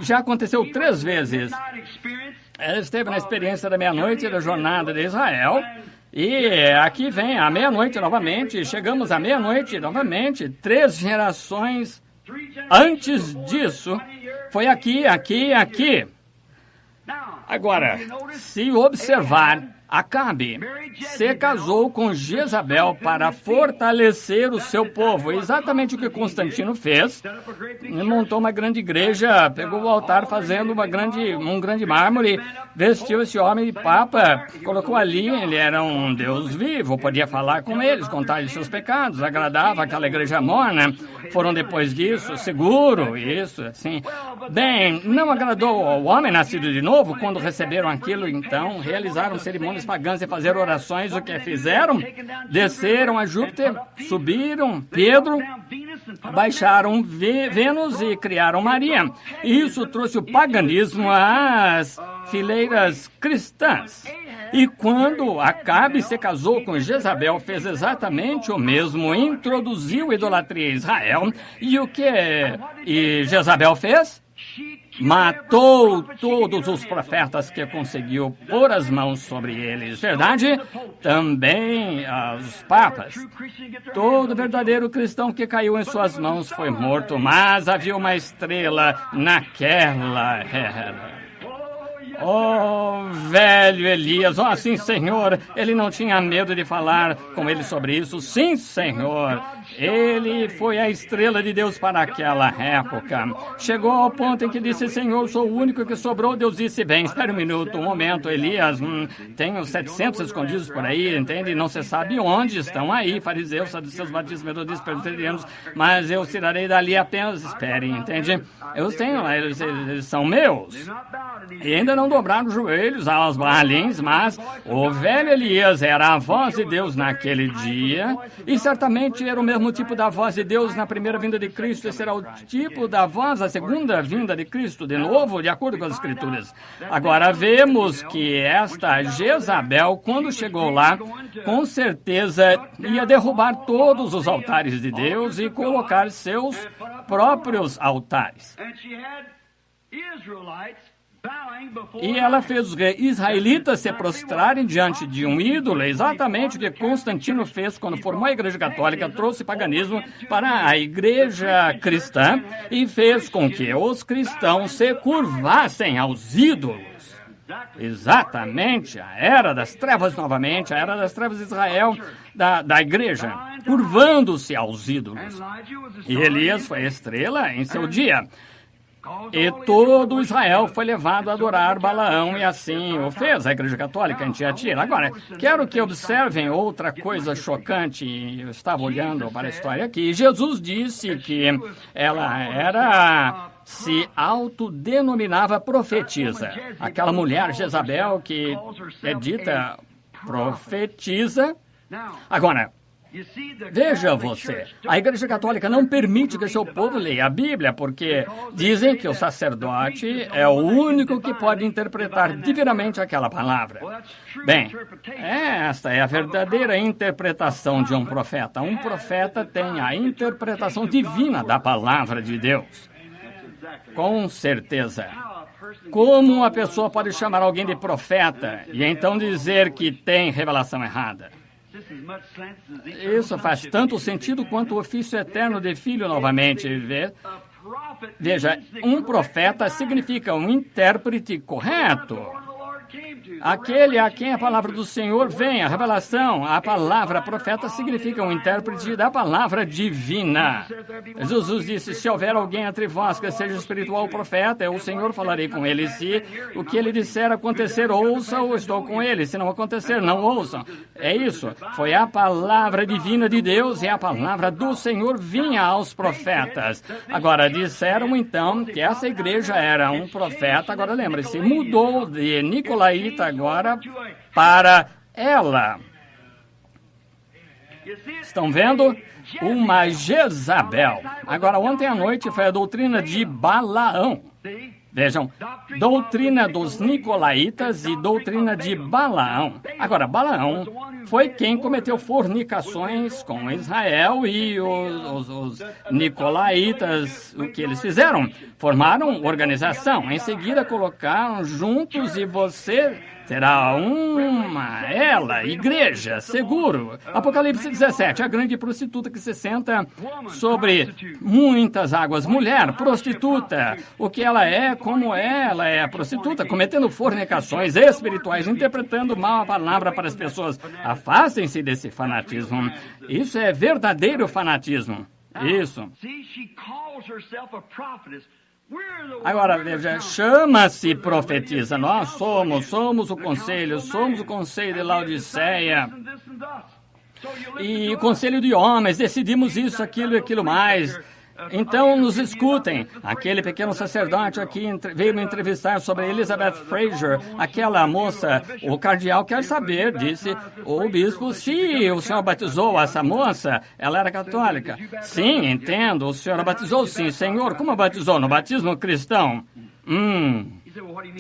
já aconteceu 3 vezes. Ela esteve na experiência da meia-noite da jornada de Israel. E aqui vem a meia-noite novamente. Chegamos à meia-noite novamente. 3 gerações antes disso. Foi aqui. Agora, se observar, Acabe se casou com Jezabel para fortalecer o seu povo. Exatamente o que Constantino fez. Ele montou uma grande igreja, pegou o altar fazendo um grande mármore, vestiu esse homem de papa, colocou ali, ele era um Deus vivo, podia falar com eles, contar-lhes seus pecados, agradava aquela igreja morna. Foram depois disso, seguro, isso, assim. Bem, não agradou ao homem nascido de novo. Quando receberam aquilo, então, realizaram cerimônias pagãs e fazer orações. O que fizeram? Desceram a Júpiter, subiram Pedro, baixaram Vênus e criaram Maria. Isso trouxe o paganismo às fileiras cristãs. E quando Acabe se casou com Jezabel, fez exatamente o mesmo, introduziu idolatria em Israel. E o que Jezabel fez? Matou todos os profetas que conseguiu pôr as mãos sobre eles. Verdade? Também os papas. Todo verdadeiro cristão que caiu em suas mãos foi morto, mas havia uma estrela naquela era. Oh, velho Elias, oh, sim, Senhor, ele não tinha medo de falar com ele sobre isso. Sim, Senhor, ele foi a estrela de Deus para aquela época. Chegou ao ponto em que disse, Senhor, sou o único que sobrou. Deus disse, bem, espere um minuto, um momento, Elias, tenho 700 escondidos por aí, entende? Não se sabe onde estão aí, fariseus, saduceus, batistas, metodistas, presbiterianos, mas eu tirarei dali apenas, esperem, entende? Eu tenho, eles são meus. E ainda não dobraram os joelhos aos Baalins, mas o velho Elias era a voz de Deus naquele dia, e certamente era o mesmo tipo da voz de Deus na primeira vinda de Cristo, e será o tipo da voz da segunda vinda de Cristo, de novo, de acordo com as Escrituras. Agora, vemos que esta Jezabel, quando chegou lá, com certeza ia derrubar todos os altares de Deus e colocar seus próprios altares. E ela fez os israelitas se prostrarem diante de um ídolo, exatamente o que Constantino fez quando formou a Igreja Católica, trouxe paganismo para a Igreja Cristã e fez com que os cristãos se curvassem aos ídolos. Exatamente, a Era das Trevas novamente, a Era das Trevas de Israel, da Igreja, curvando-se aos ídolos. E Elias foi a estrela em seu dia. E todo Israel foi levado a adorar Balaão, e assim o fez a Igreja Católica em Tiatira. Agora, quero que observem outra coisa chocante. Eu estava olhando para a história aqui. Jesus disse que ela se autodenominava profetisa. Aquela mulher Jezabel que é dita profetisa. Agora, Veja você, a Igreja Católica não permite que seu povo leia a Bíblia, porque dizem que o sacerdote é o único que pode interpretar divinamente aquela palavra. Bem, esta é a verdadeira interpretação de um profeta. Um profeta tem a interpretação divina da palavra de Deus. Com certeza. Como uma pessoa pode chamar alguém de profeta e então dizer que tem revelação errada? Isso faz tanto sentido quanto o ofício eterno de filho novamente. Veja, um profeta significa um intérprete correto. Aquele a quem a palavra do Senhor vem, a revelação, a palavra profeta significa um intérprete da palavra divina. Jesus disse, se houver alguém entre vós que seja espiritual profeta, eu, o Senhor, falarei com ele. Se o que ele disser acontecer, ouça ou estou com ele. Se não acontecer, não ouçam. É isso. Foi a palavra divina de Deus e a palavra do Senhor vinha aos profetas. Agora, disseram então que essa igreja era um profeta. Agora, lembre-se, mudou de Nicolaíta agora para ela. Estão vendo? Uma Jezabel. Agora, ontem à noite foi a doutrina de Balaão. Vejam, doutrina dos Nicolaitas e doutrina de Balaão. Agora, Balaão foi quem cometeu fornicações com Israel e os Nicolaitas, o que eles fizeram? Formaram organização, em seguida colocaram juntos e você terá igreja, seguro. Apocalipse 17, a grande prostituta que se senta sobre muitas águas. Mulher, prostituta. O que ela é, como ela é prostituta, cometendo fornicações espirituais, interpretando mal a palavra para as pessoas. Afastem-se desse fanatismo. Isso é verdadeiro fanatismo. Isso. Agora, veja, chama-se profetisa. Nós somos o conselho de Laodiceia. E conselho de homens, decidimos isso, aquilo e aquilo mais. Então, nos escutem. Aquele pequeno sacerdote aqui veio me entrevistar sobre Elizabeth Fraser. Aquela moça, o cardeal quer saber, disse o bispo, se o senhor batizou essa moça, ela era católica. Sim, entendo, o senhor a batizou, sim. Senhor, como a batizou? No batismo cristão?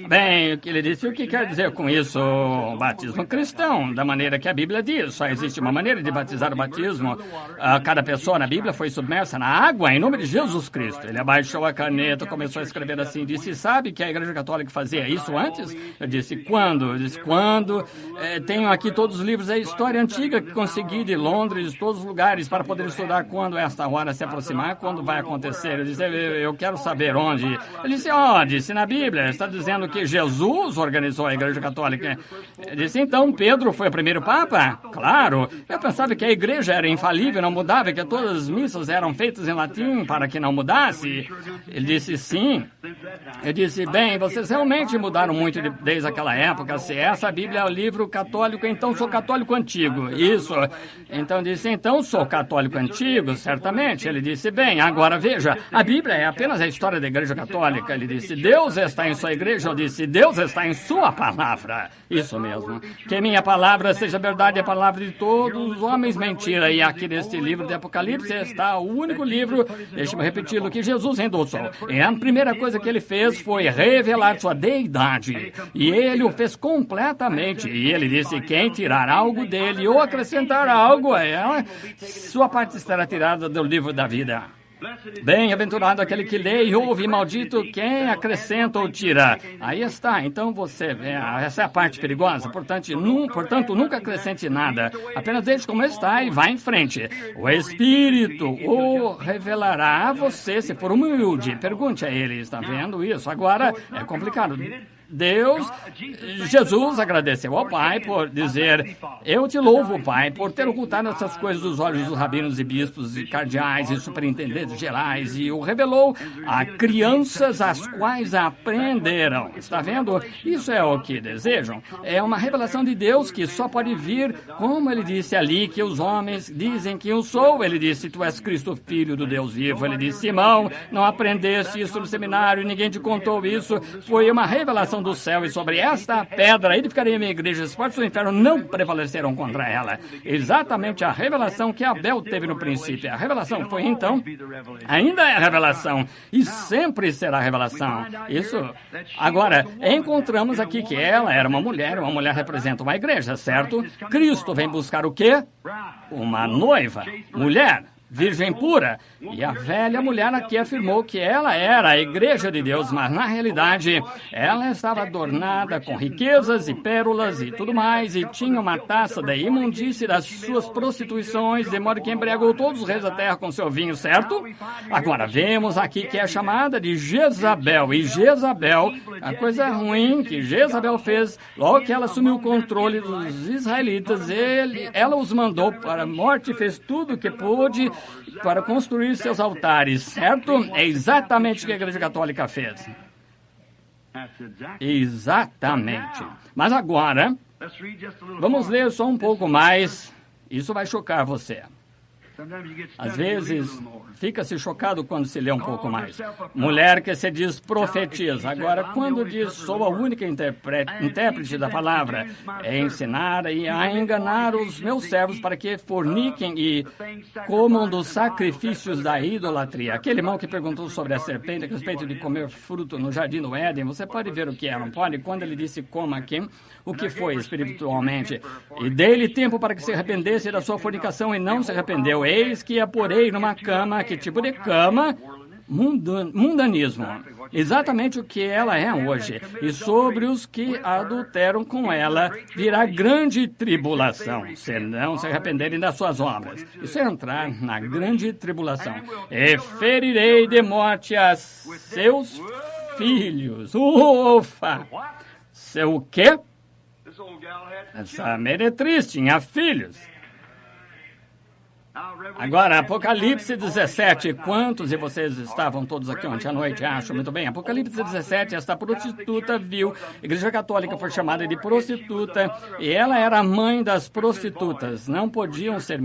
Bem, o que ele disse, o que quer dizer com isso? Batismo cristão, da maneira que a Bíblia diz. Só existe uma maneira de batizar o batismo. Cada pessoa na Bíblia foi submersa na água em nome de Jesus Cristo. Ele abaixou a caneta, começou a escrever assim, disse, sabe que a Igreja Católica fazia isso antes? Eu disse, quando? Eu disse, quando? Tenho aqui todos os livros da história antiga que consegui de Londres, todos os lugares, para poder estudar quando esta hora se aproximar, quando vai acontecer. Eu disse, eu quero saber onde. Ele disse, disse na Bíblia, está dizendo que Jesus organizou a Igreja Católica. Ele disse, então, Pedro foi o primeiro Papa? Claro. Eu pensava que a Igreja era infalível, não mudava, que todas as missas eram feitas em latim para que não mudasse. Ele disse, sim. Eu disse, bem, vocês realmente mudaram muito desde aquela época. Se essa Bíblia é o livro católico, então sou católico antigo. Isso. Então disse, então sou católico antigo, certamente. Ele disse, bem, agora veja, a Bíblia é apenas a história da Igreja Católica. Ele disse, Deus está em sua igreja. Eu disse, Deus está em sua palavra. Isso mesmo. Que minha palavra seja verdade, a palavra de todos os homens mentira. E aqui neste livro de Apocalipse está o único livro, deixe-me repeti-lo, que Jesus endossou. E a primeira coisa que ele fez foi revelar sua deidade. E ele o fez completamente. E ele disse, quem tirar algo dele ou acrescentar algo a ela, sua parte estará tirada do livro da vida. Bem-aventurado aquele que lê e ouve, maldito quem acrescenta ou tira. Aí está, então você vê, essa é a parte perigosa, portanto, nunca acrescente nada, apenas deixe como está e vá em frente. O Espírito o revelará a você se for humilde. Pergunte a ele, está vendo isso? Agora, é complicado. Jesus agradeceu ao Pai por dizer, eu te louvo, Pai, por ter ocultado essas coisas dos olhos dos rabinos e bispos e cardeais e superintendentes gerais e o revelou a crianças as quais aprenderam. Está vendo? Isso é o que desejam. É uma revelação de Deus que só pode vir, como ele disse ali, que os homens dizem que eu sou. Ele disse, tu és Cristo, Filho do Deus vivo. Ele disse, Simão, não aprendeste isso no seminário, ninguém te contou isso. Foi uma revelação bênção do céu, e sobre esta pedra edificarei a minha igreja, as portas do inferno não prevalecerão contra ela. Exatamente a revelação que Abel teve no princípio. A revelação foi então, ainda é a revelação, e sempre será a revelação. Isso. Agora, encontramos aqui que ela era uma mulher representa uma igreja, certo? Cristo vem buscar o quê? Uma noiva, mulher, virgem pura. E a velha mulher aqui afirmou que ela era a igreja de Deus, mas na realidade ela estava adornada com riquezas e pérolas e tudo mais, e tinha uma taça da imundície das suas prostituições, de modo que embriagou todos os reis da terra com seu vinho, certo? Agora vemos aqui que é chamada de Jezabel, e Jezabel, a coisa ruim que Jezabel fez, logo que ela assumiu o controle dos israelitas, ela os mandou para a morte, fez tudo o que pôde para construir seus altares, certo? É exatamente o que a Igreja Católica fez. Exatamente. Mas agora, vamos ler só um pouco mais. Isso vai chocar você. Às vezes, fica-se chocado quando se lê um pouco mais. Mulher que se diz profetiza. Agora, quando diz sou a única intérprete da palavra, é ensinar e a enganar os meus servos para que forniquem e comam dos sacrifícios da idolatria. Aquele irmão que perguntou sobre a serpente a respeito de comer fruto no jardim do Éden, você pode ver o que é, não pode? Quando ele disse coma aqui, o que foi espiritualmente? E dei-lhe tempo para que se arrependesse da sua fornicação e não se arrependeu. Eis que a porei numa cama. Que tipo de cama? Mundanismo. Exatamente o que ela é hoje. E sobre os que adulteram com ela virá grande tribulação, se não se arrependerem das suas obras. Isso é entrar na grande tribulação. E ferirei de morte a seus filhos. Ufa! Seu o quê? Essa meretriz tinha filhos. Agora, Apocalipse 17. Quantos de vocês estavam todos aqui ontem à noite? Acho muito bem. Apocalipse 17, esta prostituta viu. A Igreja Católica foi chamada de prostituta e ela era a mãe das prostitutas. Não podiam ser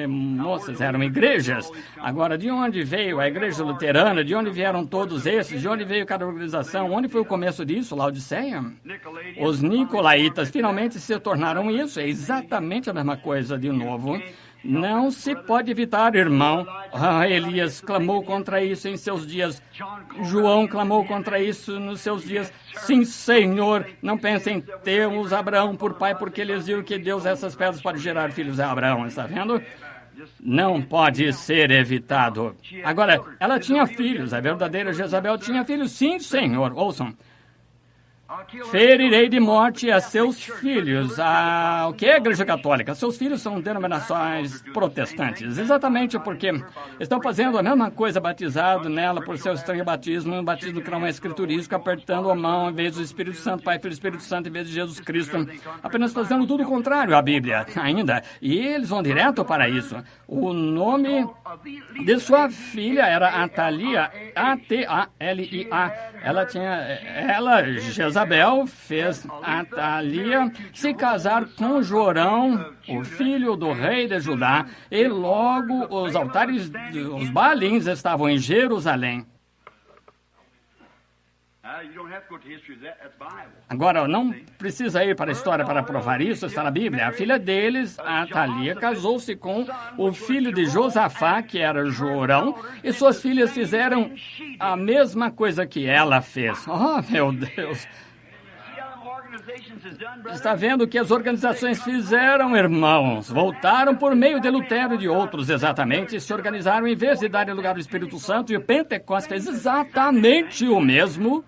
moças, eram igrejas. Agora, de onde veio a Igreja Luterana? De onde vieram todos esses? De onde veio cada organização? Onde foi o começo disso? Laodiceia? Os Nicolaitas finalmente se tornaram isso. É exatamente a mesma coisa de novo. Não se pode evitar, irmão. Elias clamou contra isso em seus dias. João clamou contra isso nos seus dias. Sim, Senhor, não pensem em termos Abraão por pai, porque eles viram que Deus, essas pedras, pode gerar filhos a Abraão, está vendo? Não pode ser evitado. Agora, ela tinha filhos, a verdadeira Jezabel tinha filhos. Sim, Senhor, ouçam. Ferirei de morte a seus filhos. O que é a Igreja Católica? Seus filhos são denominações protestantes. Exatamente porque estão fazendo a mesma coisa batizado nela por seu estranho batismo, um batismo que não é escriturístico, apertando a mão em vez do Espírito Santo, Pai, Filho e Espírito Santo em vez de Jesus Cristo. Apenas fazendo tudo o contrário à Bíblia ainda. E eles vão direto para isso. O nome de sua filha era Atalia, Atalia. Jezabel fez Atalia se casar com Jorão, o filho do rei de Judá, e logo os altares dos Baalins estavam em Jerusalém. Agora, não precisa ir para a história para provar isso, está na Bíblia. A filha deles, Atalia, casou-se com o filho de Josafá, que era Jorão, e suas filhas fizeram a mesma coisa que ela fez. Oh, meu Deus! Está vendo o que as organizações fizeram, irmãos? Voltaram por meio de Lutero e de outros, exatamente, se organizaram em vez de darem lugar ao Espírito Santo, e o Pentecostes fez exatamente o mesmo.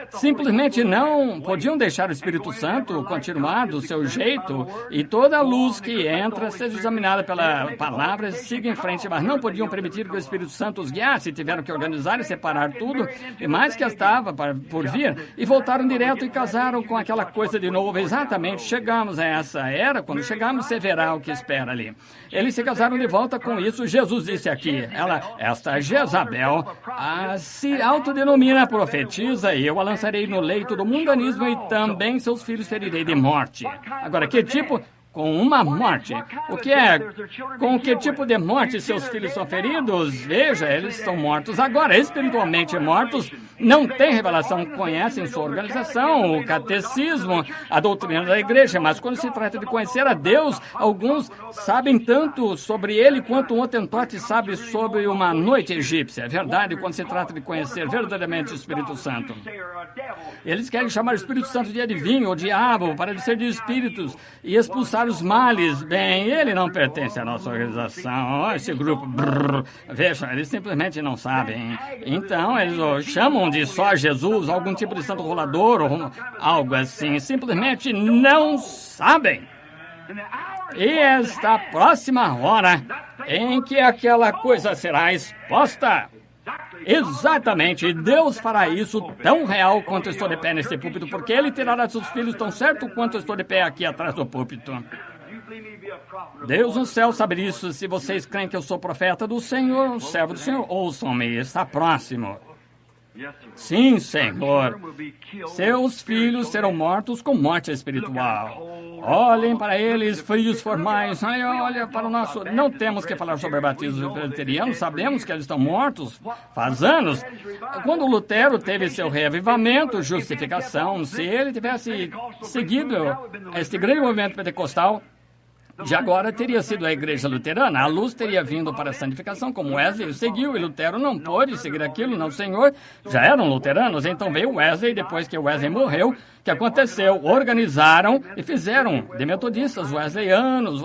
Simplesmente não podiam deixar o Espírito Santo continuar do seu jeito e toda a luz que entra seja examinada pela palavra e siga em frente, mas não podiam permitir que o Espírito Santo os guiasse, tiveram que organizar e separar tudo, e mais que estava por vir, e voltaram direto e casaram com aquela coisa de novo. Exatamente, chegamos a essa era, quando chegamos você verá o que espera ali. Eles se casaram de volta com isso. Jesus disse aqui, esta Jezabel se autodenomina profetisa, e eu a lançarei no leito do mundanismo e também seus filhos ferirei de morte. Agora, que tipo? com uma morte. O que é? Com que tipo de morte seus filhos são feridos? Veja, eles estão mortos agora, espiritualmente mortos, não têm revelação, conhecem sua organização, o catecismo, a doutrina da igreja, mas quando se trata de conhecer a Deus, alguns sabem tanto sobre ele quanto um Hotentote sabe sobre uma noite egípcia. É verdade, quando se trata de conhecer verdadeiramente o Espírito Santo. Eles querem chamar o Espírito Santo de adivinho ou diabo para discernir de espíritos e expulsar os males. Bem, ele não pertence à nossa organização, esse grupo. Veja, eles simplesmente não sabem. Então, eles o chamam de só Jesus, algum tipo de santo rolador ou algo assim. Simplesmente não sabem. E esta próxima hora em que aquela coisa será exposta. Exatamente, Deus fará isso tão real quanto eu estou de pé nesse púlpito, porque Ele tirará seus filhos tão certo quanto eu estou de pé aqui atrás do púlpito. Deus no céu sabe disso. Se vocês creem que eu sou profeta do Senhor, servo do Senhor, ouçam-me, está próximo. Sim, Senhor. Seus filhos serão mortos com morte espiritual. Olhem para eles, frios formais. Olha para o nosso... Não temos que falar sobre batismo presbiteriano. Sabemos que eles estão mortos faz anos. Quando Lutero teve seu reavivamento, justificação, se ele tivesse seguido este grande movimento pentecostal, de agora teria sido a igreja luterana. A luz teria vindo para a santificação, como Wesley seguiu, e Lutero não pôde seguir aquilo, não, Senhor. Já eram luteranos, então veio Wesley, depois que Wesley morreu, o que aconteceu? Organizaram e fizeram de metodistas, wesleyanos,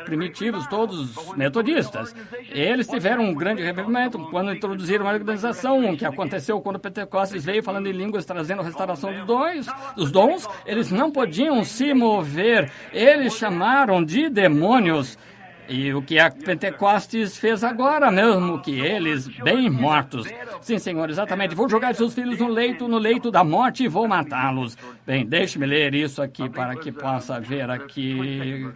primitivos, todos metodistas. Eles tiveram um grande revivimento quando introduziram a organização. O que aconteceu quando Pentecostes veio falando em línguas, trazendo a restauração dos dons, eles não podiam se mover. Eles chamaram de demônios. E o que a Pentecostes fez agora, mesmo que eles, bem mortos. Sim, Senhor, exatamente. Vou jogar seus filhos no leito da morte e vou matá-los. Bem, deixe-me ler isso aqui para que possa ver aqui.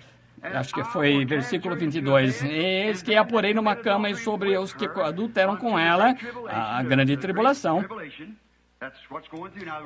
Acho que foi versículo 22. Eis que a porei numa cama e sobre os que adulteram com ela a grande tribulação.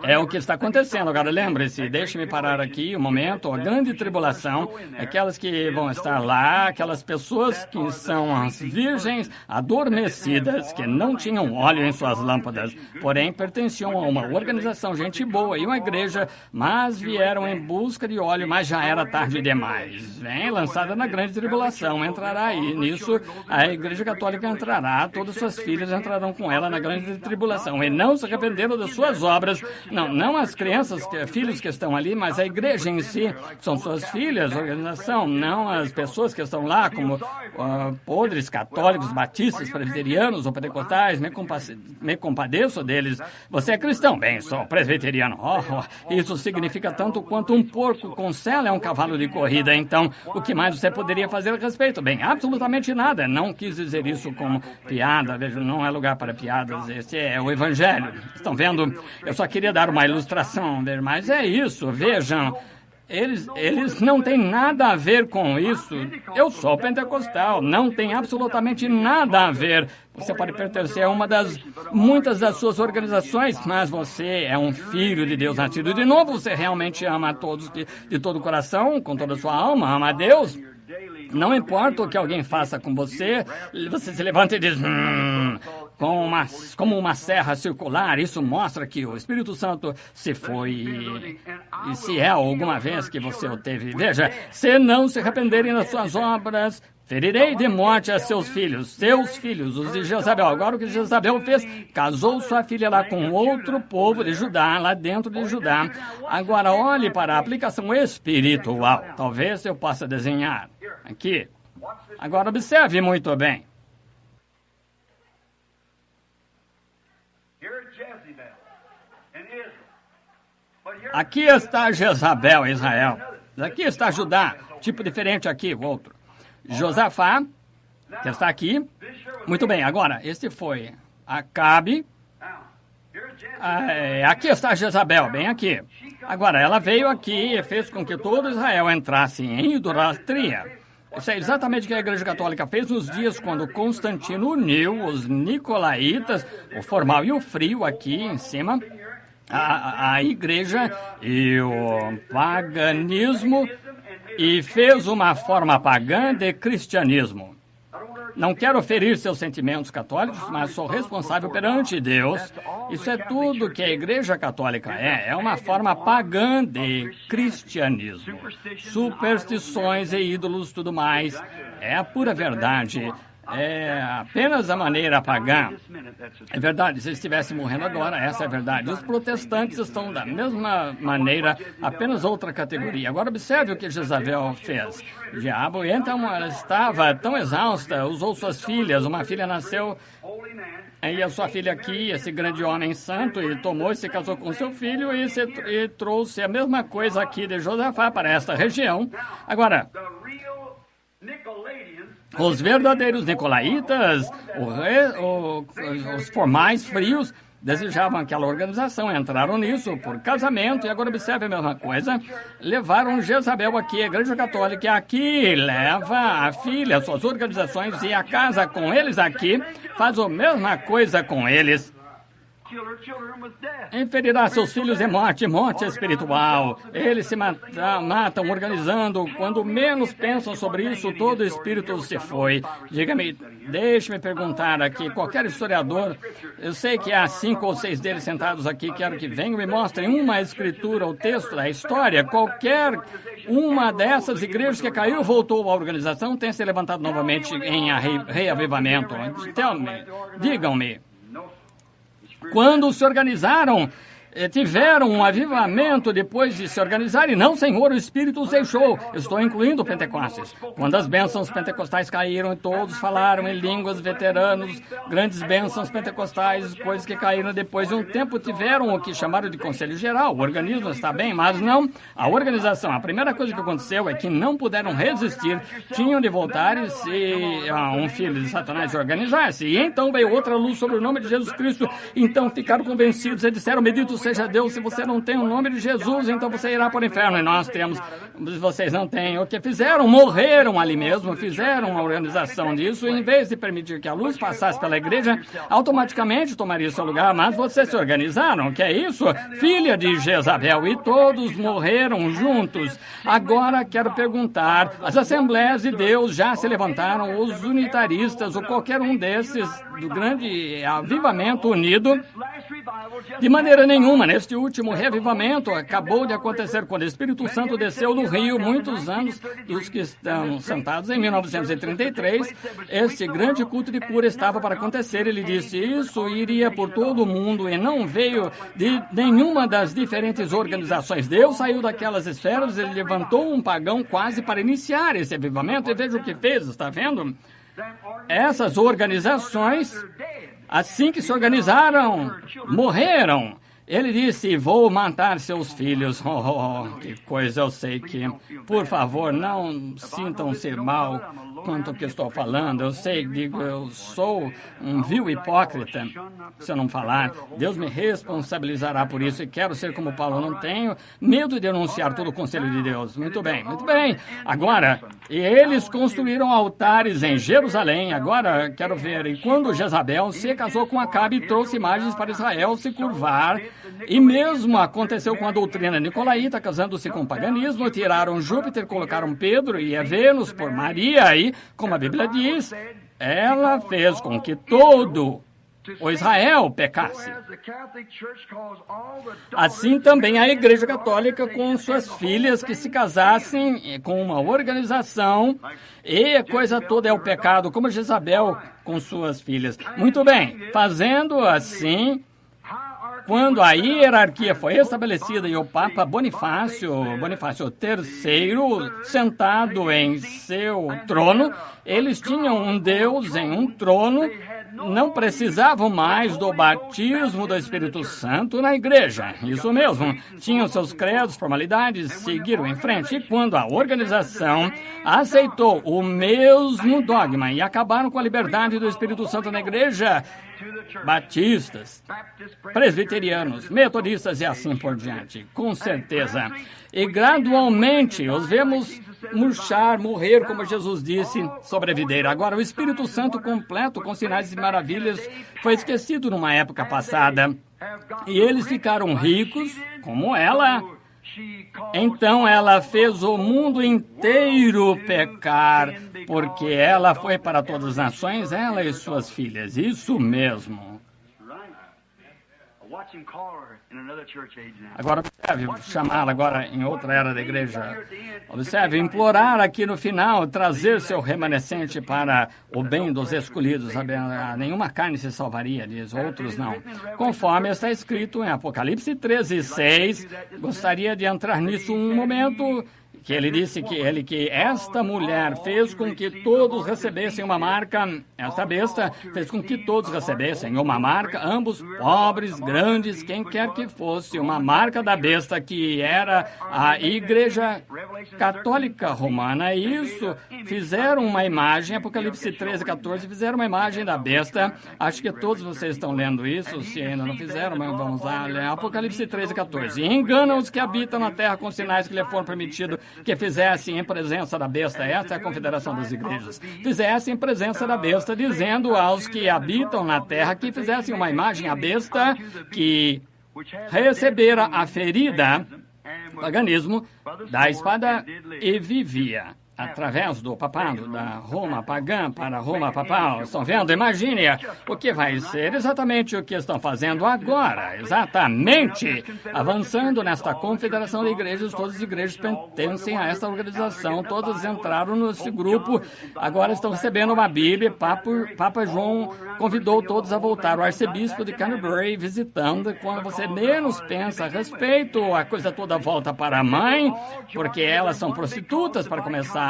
É o que está acontecendo. Agora, lembre-se, deixe-me parar aqui um momento. A grande tribulação, aquelas que vão estar lá, aquelas pessoas que são as virgens adormecidas, que não tinham óleo em suas lâmpadas, porém pertenciam a uma organização, gente boa, e uma igreja, mas vieram em busca de óleo, mas já era tarde demais. Vem lançada na grande tribulação, entrará aí. Nisso, a igreja católica entrará, todas suas filhas entrarão com ela na grande tribulação, e não se arrependeram das suas obras, não as crianças, filhos que estão ali, mas a igreja em si, são suas filhas, organização, não as pessoas que estão lá, como podres, católicos, batistas, presbiterianos ou pentecostais, me compadeço deles. Você é cristão? Bem, sou presbiteriano. Isso significa tanto quanto um porco com sela é um cavalo de corrida, então, o que mais você poderia fazer a respeito? Bem, absolutamente nada. Não quis dizer isso como piada, veja, não é lugar para piadas, esse é o Evangelho. Estão vendo? Eu só queria dar uma ilustração, mas é isso, vejam. Eles não têm nada a ver com isso. Eu sou pentecostal, não tem absolutamente nada a ver. Você pode pertencer a uma das muitas das suas organizações, mas você é um filho de Deus nascido de novo. Você realmente ama a todos de todo o coração, com toda a sua alma, ama a Deus. Não importa o que alguém faça com você, você se levanta e diz, como uma serra circular, isso mostra que o Espírito Santo se foi, e se é alguma vez que você o teve. Veja, se não se arrependerem das suas obras, ferirei de morte a seus filhos, os de Jezabel. Agora o que Jezabel fez, casou sua filha lá com outro povo de Judá, lá dentro de Judá. Agora olhe para a aplicação espiritual. Talvez eu possa desenhar aqui. Agora observe muito bem. Aqui está Jezabel, Israel. Aqui está Judá, tipo diferente aqui, outro. Josafá, que está aqui. Muito bem, agora, este foi Acabe. Aqui está Jezabel, bem aqui. Agora, ela veio aqui e fez com que todo Israel entrasse em idolatria. Isso é exatamente o que a Igreja Católica fez nos dias quando Constantino uniu os nicolaítas, o formal e o frio aqui em cima, a igreja e o paganismo e fez uma forma pagã de cristianismo. Não quero ferir seus sentimentos católicos, mas sou responsável perante Deus. Isso é tudo que a Igreja Católica é. É uma forma pagã de cristianismo. Superstições e ídolos, tudo mais. É a pura verdade. É apenas a maneira pagã. É verdade, se estivesse morrendo agora, essa é a verdade. Os protestantes estão da mesma maneira, apenas outra categoria. Agora observe o que Jezabel fez. O diabo, então, ela estava tão exausta, usou suas filhas, uma filha nasceu, e a sua filha aqui, esse grande homem santo, e tomou e se casou com seu filho e trouxe a mesma coisa aqui de Josafá para esta região. Agora, os verdadeiros nicolaítas, os formais frios, desejavam aquela organização, entraram nisso por casamento, e agora observe a mesma coisa, levaram Jezabel aqui, a Igreja Católica aqui, leva a filha, suas organizações, e a casa com eles aqui, faz a mesma coisa com eles. Inferirá seus filhos em morte, morte espiritual. Eles se matam organizando. Quando menos pensam sobre isso, todo o espírito se foi. Diga-me, deixe-me perguntar aqui, qualquer historiador, eu sei que há 5 ou 6 deles sentados aqui, quero que venham e mostrem uma escritura, o texto da história, qualquer uma dessas igrejas que caiu, voltou à organização, tem se levantado novamente em reavivamento. Digam-me. Quando se organizaram, tiveram um avivamento depois de se organizarem. Não, Senhor, o Espírito os deixou. Estou incluindo Pentecostes. Quando as bênçãos pentecostais caíram e todos falaram em línguas, veteranos, grandes bênçãos pentecostais, coisas que caíram depois de um tempo, tiveram o que chamaram de Conselho Geral. O organismo está bem, mas não a organização. A primeira coisa que aconteceu é que não puderam resistir, tinham de voltar e se um filho de Satanás se organizasse. E então veio outra luz sobre o nome de Jesus Cristo. Então ficaram convencidos e disseram, bendito seja Deus, se você não tem o nome de Jesus, então você irá para o inferno. E nós temos, vocês não têm. O que fizeram? Morreram ali mesmo, fizeram uma organização disso, e em vez de permitir que a luz passasse pela igreja, automaticamente tomaria seu lugar, mas vocês se organizaram, que é isso? Filha de Jezabel, e todos morreram juntos. Agora quero perguntar, as Assembleias de Deus já se levantaram, os unitaristas, ou qualquer um desses, do grande avivamento unido? De maneira nenhuma. Neste último reavivamento acabou de acontecer quando o Espírito Santo desceu no Rio, muitos anos dos que estão sentados em 1933. Este grande culto de cura estava para acontecer. Ele disse isso iria por todo o mundo e não veio de nenhuma das diferentes organizações. Deus saiu daquelas esferas, ele levantou um pagão quase para iniciar esse avivamento, e veja o que fez, está vendo? Essas organizações, assim que se organizaram, morreram. Ele disse, vou matar seus filhos. Que coisa, eu sei que... Por favor, não sintam-se mal quanto ao que estou falando. Eu sei, digo, eu sou um vil hipócrita. Se eu não falar, Deus me responsabilizará por isso. E quero ser como Paulo. Eu não tenho medo de denunciar todo o conselho de Deus. Muito bem, muito bem. Agora, eles construíram altares em Jerusalém. Agora, quero ver. E quando Jezabel se casou com Acabe e trouxe imagens para Israel se curvar... E mesmo aconteceu com a doutrina nicolaíta, casando-se com o paganismo, tiraram Júpiter, colocaram Pedro e a Vênus por Maria, e, como a Bíblia diz, ela fez com que todo o Israel pecasse. Assim também a Igreja Católica com suas filhas que se casassem com uma organização, e a coisa toda é o pecado, como Jezabel com suas filhas. Muito bem, fazendo assim... Quando a hierarquia foi estabelecida e o Papa Bonifácio III, sentado em seu trono, eles tinham um Deus em um trono, não precisavam mais do batismo do Espírito Santo na igreja. Isso mesmo, tinham seus credos, formalidades, seguiram em frente. E quando a organização aceitou o mesmo dogma e acabaram com a liberdade do Espírito Santo na igreja, batistas, presbiterianos, metodistas e assim por diante, com certeza. E gradualmente os vemos murchar, morrer, como Jesus disse, sobre a videira. Agora, o Espírito Santo completo, com sinais e maravilhas, foi esquecido numa época passada. E eles ficaram ricos, como ela, Então ela fez o mundo inteiro pecar, porque ela foi para todas as nações, ela e suas filhas. Isso mesmo. Agora observe, chamá-la agora em outra era da igreja. Observe, implorar aqui no final, trazer seu remanescente para o bem dos escolhidos. Sabe? Nenhuma carne se salvaria, diz, outros não. Conforme está escrito em Apocalipse 13:6, gostaria de entrar nisso um momento, que ele disse que esta mulher fez com que todos recebessem uma marca, esta besta fez com que todos recebessem uma marca, ambos pobres, grandes, quem quer que fosse, uma marca da besta, que era a Igreja Católica Romana. Isso, fizeram uma imagem, Apocalipse 13:14, fizeram uma imagem da besta. Acho que todos vocês estão lendo isso, se ainda não fizeram, mas vamos lá, Apocalipse 13:14. Enganam os que habitam na terra com sinais que lhe foram permitidos que fizessem em presença da besta. Esta é a confederação das igrejas. Fizessem em presença da besta, dizendo aos que habitam na terra que fizessem uma imagem à besta que recebera a ferida, paganismo, da espada e vivia. Através do papado da Roma pagã para Roma papal. Estão vendo? Imagine o que vai ser exatamente o que estão fazendo agora. Exatamente. Avançando nesta confederação de igrejas, todas as igrejas pertencem a esta organização. Todas entraram nesse grupo. Agora estão recebendo uma Bíblia. Papa João convidou todos a voltar. O arcebispo de Canterbury visitando. Quando você menos pensa a respeito, a coisa toda volta para a mãe, porque elas são prostitutas, para começar.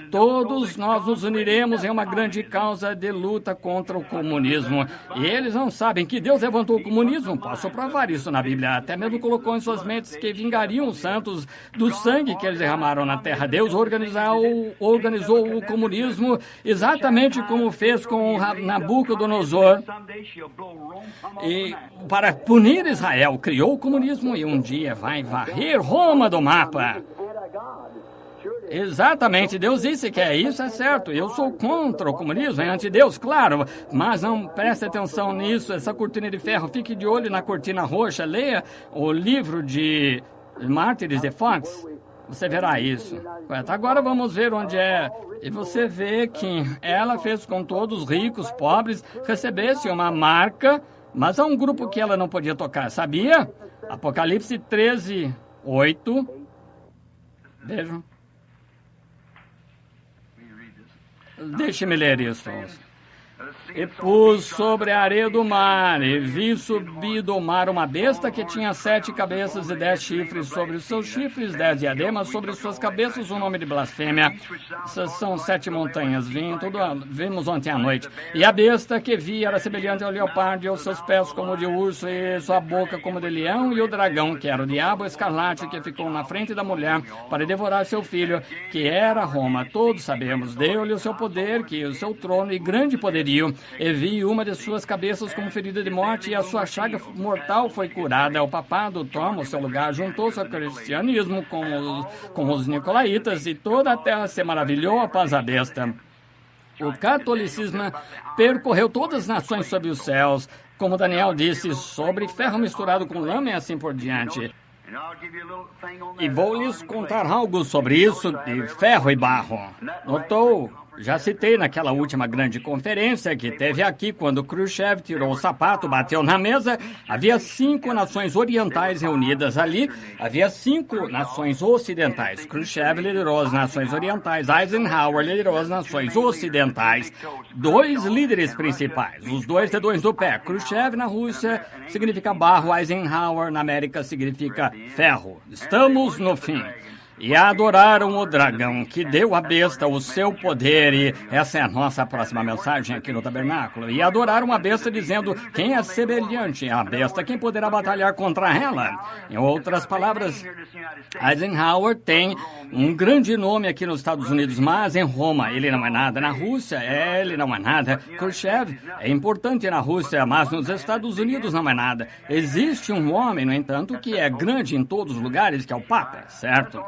Todos nós nos uniremos em uma grande causa de luta contra o comunismo. E eles não sabem que Deus levantou o comunismo. Posso provar isso na Bíblia. Até mesmo colocou em suas mentes que vingariam os santos do sangue que eles derramaram na terra. Deus organizou o comunismo exatamente como fez com Nabucodonosor. E para punir Israel, criou o comunismo e um dia vai varrer Roma do mapa. Exatamente, Deus disse que isso é certo. Eu sou contra o comunismo, é anti-Deus, claro, mas não preste atenção nisso, essa cortina de ferro. Fique de olho na cortina roxa, leia o livro de Mártires de Fox, você verá isso. Agora vamos ver onde é. E você vê que ela fez com todos os ricos, pobres, recebessem uma marca, mas há um grupo que ela não podia tocar, sabia? Apocalipse 13:8. Vejam. Deixe-me ler isso. E pus sobre a areia do mar, e vi subir do mar uma besta que tinha 7 cabeças e 10 chifres. Sobre os seus chifres, 10 diademas, sobre suas cabeças, o nome de blasfêmia. Essas são 7 montanhas, vimos ontem à noite. E a besta que vi era semelhante ao leopardo, e os seus pés como de urso, e sua boca como de leão, e o dragão, que era o diabo escarlate, que ficou na frente da mulher para devorar seu filho, que era Roma. Todos sabemos, deu-lhe o seu poder, que o seu trono e grande poderio. E vi uma de suas cabeças como ferida de morte, e a sua chaga mortal foi curada. O papado toma o seu lugar, juntou-se ao cristianismo com os nicolaítas, e toda a terra se maravilhou após a besta. O catolicismo percorreu todas as nações sob os céus, como Daniel disse, sobre ferro misturado com lama e assim por diante. E vou lhes contar algo sobre isso de ferro e barro. Notou? Já citei naquela última grande conferência que teve aqui, quando Khrushchev tirou o sapato, bateu na mesa. Havia 5 nações orientais reunidas ali. Havia 5 nações ocidentais. Khrushchev liderou as nações orientais. Eisenhower liderou as nações ocidentais. 2 líderes principais, os 2 dedões do pé. Khrushchev na Rússia significa barro, Eisenhower na América significa ferro. Estamos no fim. E adoraram o dragão, que deu à besta o seu poder. E essa é a nossa próxima mensagem aqui no tabernáculo. E adoraram a besta, dizendo, quem é semelhante à besta? Quem poderá batalhar contra ela? Em outras palavras, Eisenhower tem um grande nome aqui nos Estados Unidos, mas em Roma ele não é nada. Na Rússia, ele não é nada. Khrushchev é importante na Rússia, mas nos Estados Unidos não é nada. Existe um homem, no entanto, que é grande em todos os lugares, que é o Papa, certo?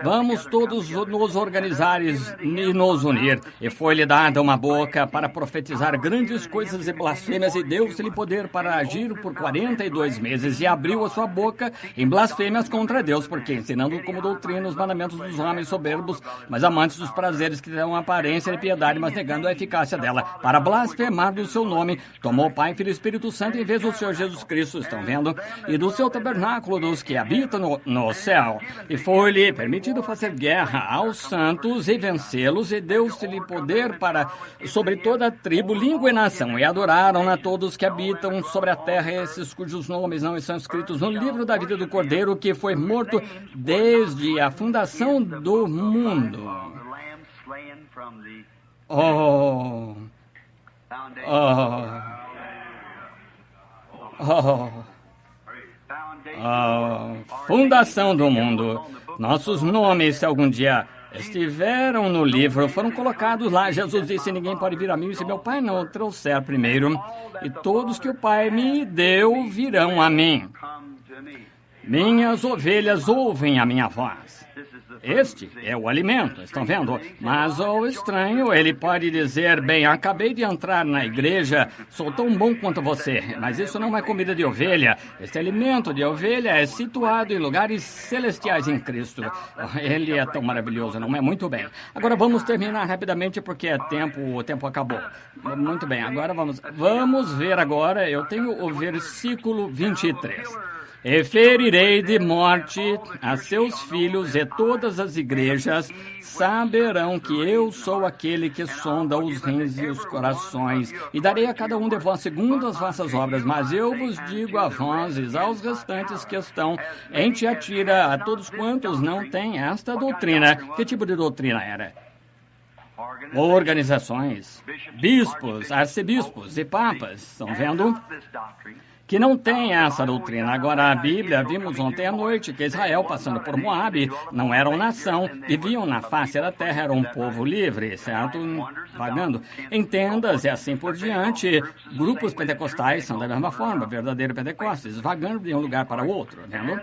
Vamos todos nos organizar e nos unir. E foi-lhe dada uma boca para profetizar grandes coisas e blasfêmias, e deu-se-lhe poder para agir por 42 meses, e abriu a sua boca em blasfêmias contra Deus, porque ensinando como doutrina os mandamentos dos homens soberbos, mas amantes dos prazeres que dão aparência de piedade, mas negando a eficácia dela, para blasfemar do seu nome, tomou Pai, Filho e Espírito Santo em vez do Senhor Jesus Cristo, estão vendo? E do seu tabernáculo dos que habitam no céu, e foi-lhe permitido fazer guerra aos santos e vencê-los, e deu-se-lhe poder para sobre toda a tribo, língua e nação, e adoraram a todos que habitam sobre a terra, esses cujos nomes não estão escritos no livro da vida do Cordeiro, que foi morto desde a fundação do mundo. Oh, oh, oh, fundação do mundo. Nossos nomes, se algum dia estiveram no livro, foram colocados lá. Jesus disse: ninguém pode vir a mim se meu Pai não o trouxer primeiro. E todos que o Pai me deu virão a mim. Minhas ovelhas ouvem a minha voz. Este é o alimento, estão vendo? Mas o estranho, ele pode dizer: bem, acabei de entrar na igreja, sou tão bom quanto você, mas isso não é comida de ovelha. Este alimento de ovelha é situado em lugares celestiais em Cristo. Ele é tão maravilhoso, não é? Muito bem. Agora vamos terminar rapidamente porque o tempo acabou. Muito bem, agora vamos ver agora, eu tenho o versículo 23. E ferirei de morte a seus filhos, e todas as igrejas saberão que eu sou aquele que sonda os rins e os corações, e darei a cada um de vós segundo as vossas obras. Mas eu vos digo a vós e aos restantes que estão em Tiatira, a todos quantos não têm esta doutrina. Que tipo de doutrina era? Organizações, bispos, arcebispos e papas, estão vendo? Que não tem essa doutrina. Agora, a Bíblia, vimos ontem à noite que Israel, passando por Moabe, não eram nação, viviam na face da terra, era um povo livre, certo? Vagando em tendas e assim por diante. Grupos pentecostais são da mesma forma, verdadeiros pentecostes, vagando de um lugar para o outro, vendo?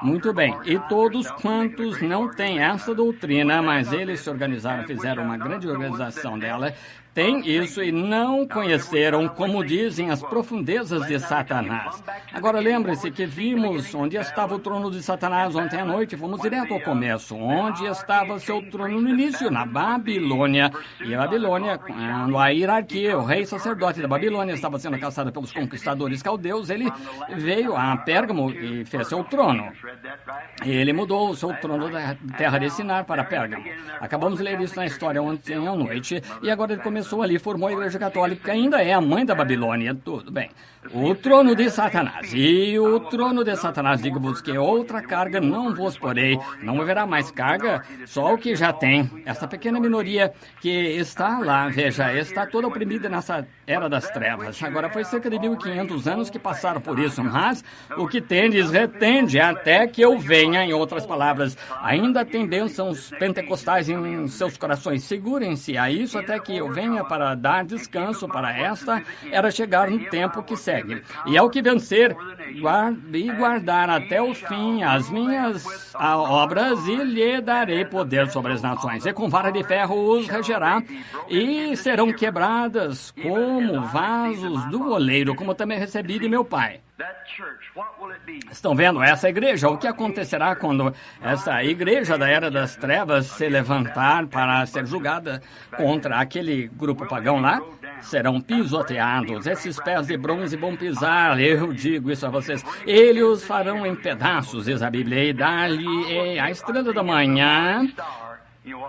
Muito bem. E todos quantos não têm essa doutrina, mas eles se organizaram, fizeram uma grande organização dela, tem isso e não conheceram, como dizem, as profundezas de Satanás. Agora lembre-se que vimos onde estava o trono de Satanás ontem à noite. Fomos direto ao começo. Onde estava seu trono no início? Na Babilônia. E a Babilônia, quando a hierarquia, o rei sacerdote da Babilônia estava sendo caçado pelos conquistadores caldeus, ele veio a Pérgamo e fez seu trono. E ele mudou o seu trono da terra de Sinar para Pérgamo. Acabamos de ler isso na história ontem à noite. E agora ele começou ali, formou a Igreja Católica, que ainda é a mãe da Babilônia. Tudo bem. O trono de Satanás. E o trono de Satanás, digo-vos que outra carga não vos porei. Não haverá mais carga, só o que já tem. Essa pequena minoria que está lá, veja, está toda oprimida nessa era das trevas. Agora, foi cerca de 1.500 anos que passaram por isso, mas o que tendes, retende até que eu venha. Em outras palavras, ainda tem bênçãos pentecostais em seus corações. Segurem-se a isso até que eu venha para dar descanso para esta era chegar no tempo que segue. E ao que vencer e guardar até o fim as minhas obras, e lhe darei poder sobre as nações. E com vara de ferro os regerá, e serão quebradas como vasos do oleiro, como também recebi de meu Pai. Estão vendo essa igreja? O que acontecerá quando essa igreja da Era das Trevas se levantar para ser julgada contra aquele grupo pagão lá? Serão pisoteados. Esses pés de bronze vão pisar, eu digo isso a vocês. Eles os farão em pedaços, diz a Bíblia, e dá-lhe a estrela da manhã.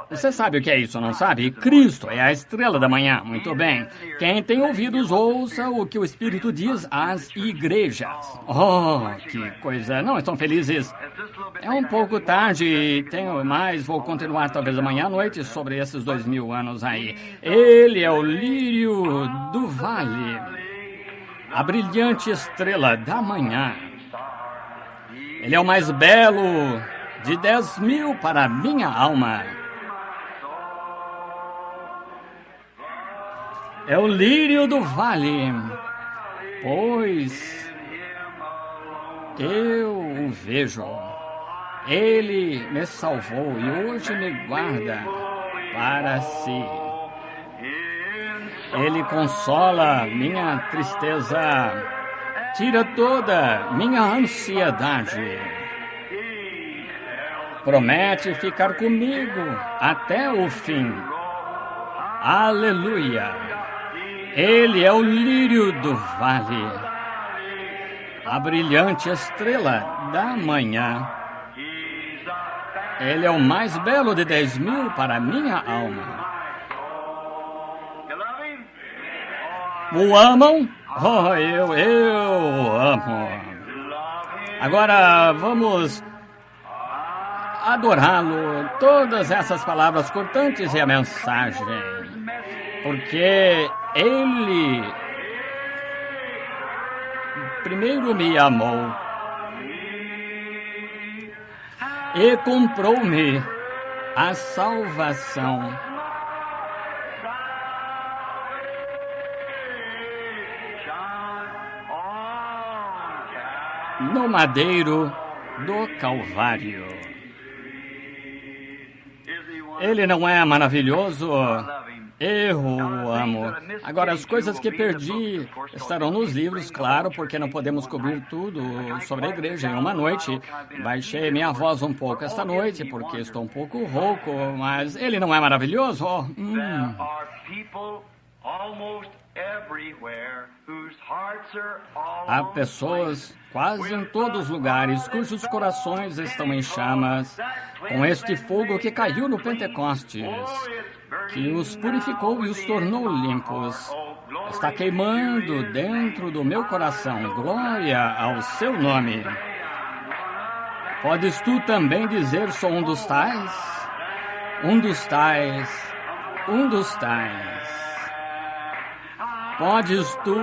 Você sabe o que é isso, não sabe? Cristo é a estrela da manhã. Muito bem. Quem tem ouvidos, ouça o que o Espírito diz às igrejas. Oh, que coisa. Não estão felizes? É um pouco tarde, tenho mais, vou continuar talvez amanhã à noite sobre esses 2000 anos aí. Ele é o lírio do vale, a brilhante estrela da manhã. Ele é o mais belo de 10.000 para a minha alma. É o lírio do vale, pois eu o vejo. Ele me salvou e hoje me guarda para si. Ele consola minha tristeza, tira toda minha ansiedade. Promete ficar comigo até o fim. Aleluia! Ele é o lírio do vale, a brilhante estrela da manhã. Ele é o mais belo de 10.000 para minha alma. O amam? Oh, eu amo. Agora vamos adorá-lo. Todas essas palavras cortantes e a mensagem. Porque Ele primeiro me amou e comprou-me a salvação. No madeiro do Calvário. Ele não é maravilhoso? Eu o amo. Agora, as coisas que perdi estarão nos livros, claro, porque não podemos cobrir tudo sobre a igreja em uma noite. Baixei minha voz um pouco esta noite, porque estou um pouco rouco, mas ele não é maravilhoso? Há pessoas quase em todos os lugares cujos corações estão em chamas com este fogo que caiu no Pentecostes, que os purificou e os tornou limpos. Está queimando dentro do meu coração. Glória ao seu nome. Podes tu também dizer, sou um dos tais? Um dos tais. Um dos tais. Podes tu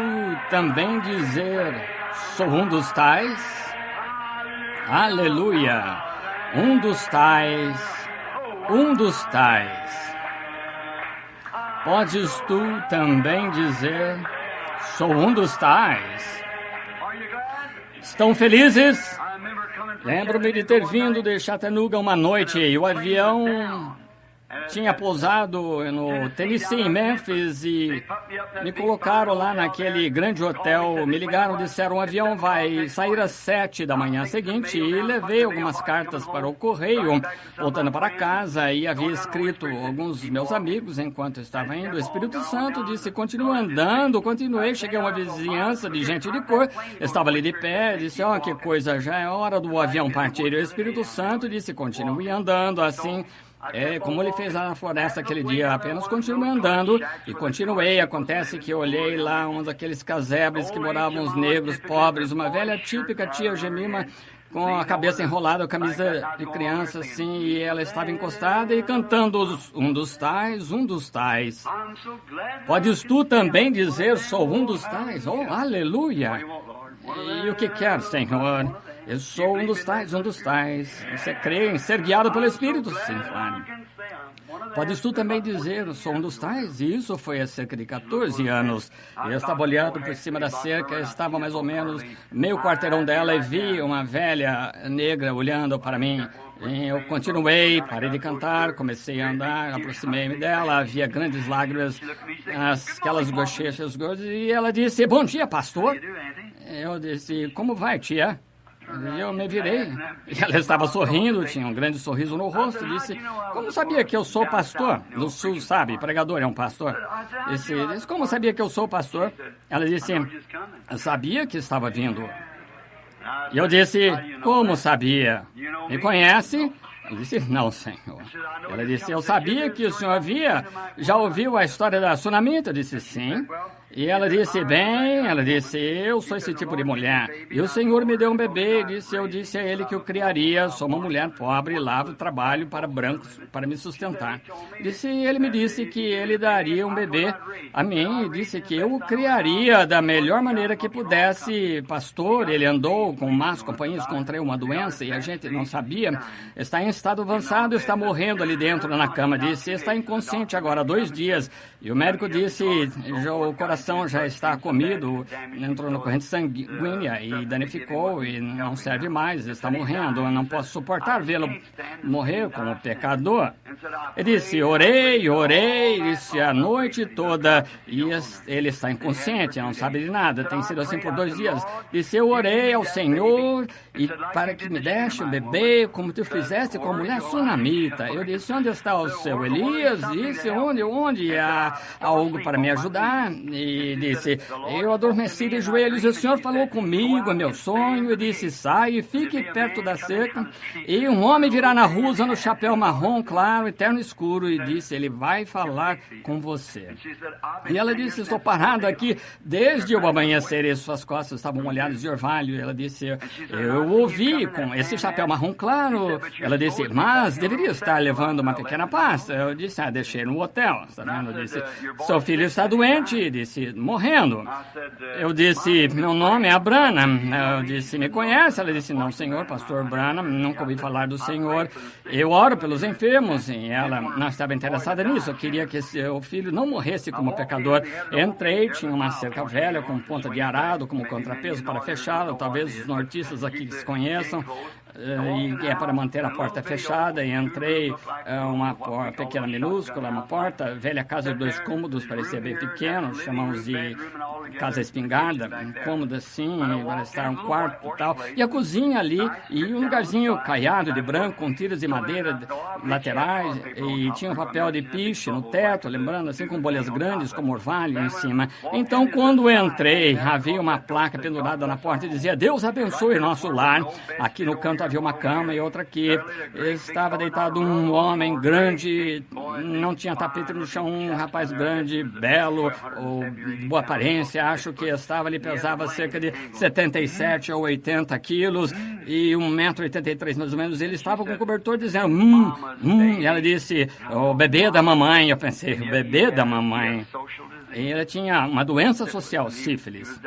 também dizer, sou um dos tais? Aleluia! Um dos tais. Um dos tais. Podes tu também dizer, sou um dos tais? Estão felizes? Lembro-me de ter vindo de Chattanooga uma noite e o avião tinha pousado no Tennessee, em Memphis, e me colocaram lá naquele grande hotel. Me ligaram, disseram, o avião vai sair às 7 da manhã seguinte, e levei algumas cartas para o correio, voltando para casa, e havia escrito alguns dos meus amigos enquanto estava indo. O Espírito Santo disse, continua andando. Continuei, cheguei a uma vizinhança de gente de cor, estava ali de pé, disse, que coisa, já é hora do avião partir. E o Espírito Santo disse, continue andando assim. Como ele fez lá na floresta aquele dia, apenas continuei andando e continuei. Acontece que eu olhei lá um daqueles casebres que moravam os negros pobres, uma velha típica tia Gemima com a cabeça enrolada, camisa de criança assim, e ela estava encostada e cantando um dos tais, um dos tais. Podes tu também dizer, sou um dos tais? Oh, aleluia! E o que quer, Senhor? Eu sou um dos tais, um dos tais. Você crê em ser guiado pelo Espírito? Sim, claro. Podes tu também dizer, eu sou um dos tais? E isso foi há cerca de 14 anos. Eu estava olhando por cima da cerca, estava mais ou menos meio quarteirão dela e vi uma velha negra olhando para mim. E eu continuei, parei de cantar, comecei a andar, aproximei-me dela, havia grandes lágrimas, aquelas bochechas gordas, e ela disse, bom dia, pastor. Eu disse, como vai, tia? Eu me virei, e ela estava sorrindo, tinha um grande sorriso no rosto, disse, como sabia que eu sou pastor? No sul, sabe, pregador é um pastor. Disse, como sabia que eu sou pastor? Ela disse, eu sabia que estava vindo. E eu disse, como sabia? Me conhece? Ele disse, não, senhor. Ela disse, eu sabia que o senhor já ouviu a história da Sunamita? Eu disse, sim. E ela disse, eu sou esse tipo de mulher. E o Senhor me deu um bebê, eu disse a ele que eu criaria. Sou uma mulher pobre, lavo, trabalho para brancos, para me sustentar. Ele me disse que ele daria um bebê a mim e disse que eu o criaria da melhor maneira que pudesse. Pastor, ele andou com más companhias, contraiu uma doença e a gente não sabia. Está em estado avançado, está morrendo ali dentro na cama. Disse, está inconsciente agora há 2 dias. E o médico disse, o coração coração já está comido, entrou na corrente sanguínea e danificou e não serve mais, está morrendo. Eu não posso suportar vê-lo morrer como pecador. Ele disse, orei, disse a noite toda e ele está inconsciente, não sabe de nada. Tem sido assim por 2 dias. Disse, eu orei ao Senhor e para que me desse o bebê, como tu fizeste com a mulher sunamita. Eu disse, onde está o seu Elias? Disse, onde há algo para me ajudar? E disse, eu adormeci de joelhos e o Senhor falou comigo, meu sonho, e disse, sai e fique perto da cerca e um homem virá na rua usando chapéu marrom claro, eterno escuro, e disse, ele vai falar com você. E ela disse, estou parada aqui desde o amanhecer e suas costas estavam molhadas de orvalho. Ela disse, eu ouvi com esse chapéu marrom claro. Ela disse, mas deveria estar levando uma pequena pasta. Eu disse, deixei no hotel, está vendo? Eu disse, seu filho está doente, disse, morrendo. Eu disse, meu nome é Branham. Eu disse, me conhece? Ela disse, não, senhor, pastor Branham, nunca ouvi falar do senhor. Eu oro pelos enfermos. E ela não estava interessada nisso. Eu queria que seu filho não morresse como pecador. Entrei, tinha uma cerca velha com ponta de arado como contrapeso para fechá-la. Talvez os nortistas aqui se conheçam. E é para manter a porta fechada. E entrei, uma pequena minúscula, uma porta, velha casa de 2 cômodos, parecia bem pequeno, chamamos de casa espingarda, um cômodo assim, para estar um quarto e tal. E a cozinha ali, e um lugarzinho caiado de branco, com tiras de madeira laterais, e tinha um papel de piche no teto, lembrando assim, com bolhas grandes, como orvalho em cima. Então, quando entrei, havia uma placa pendurada na porta e dizia, Deus abençoe nosso lar. Aqui no canto havia uma cama e outra aqui. Estava deitado um homem grande, não tinha tapete no chão, um rapaz grande, belo, boa aparência, acho que estava ali, pesava cerca de 77 ou 80 quilos e 1,83 m mais ou menos. Ele estava com o cobertor dizendo, e ela disse, o bebê da mamãe. Eu pensei, o bebê da mamãe. E ela tinha uma doença social, sífilis.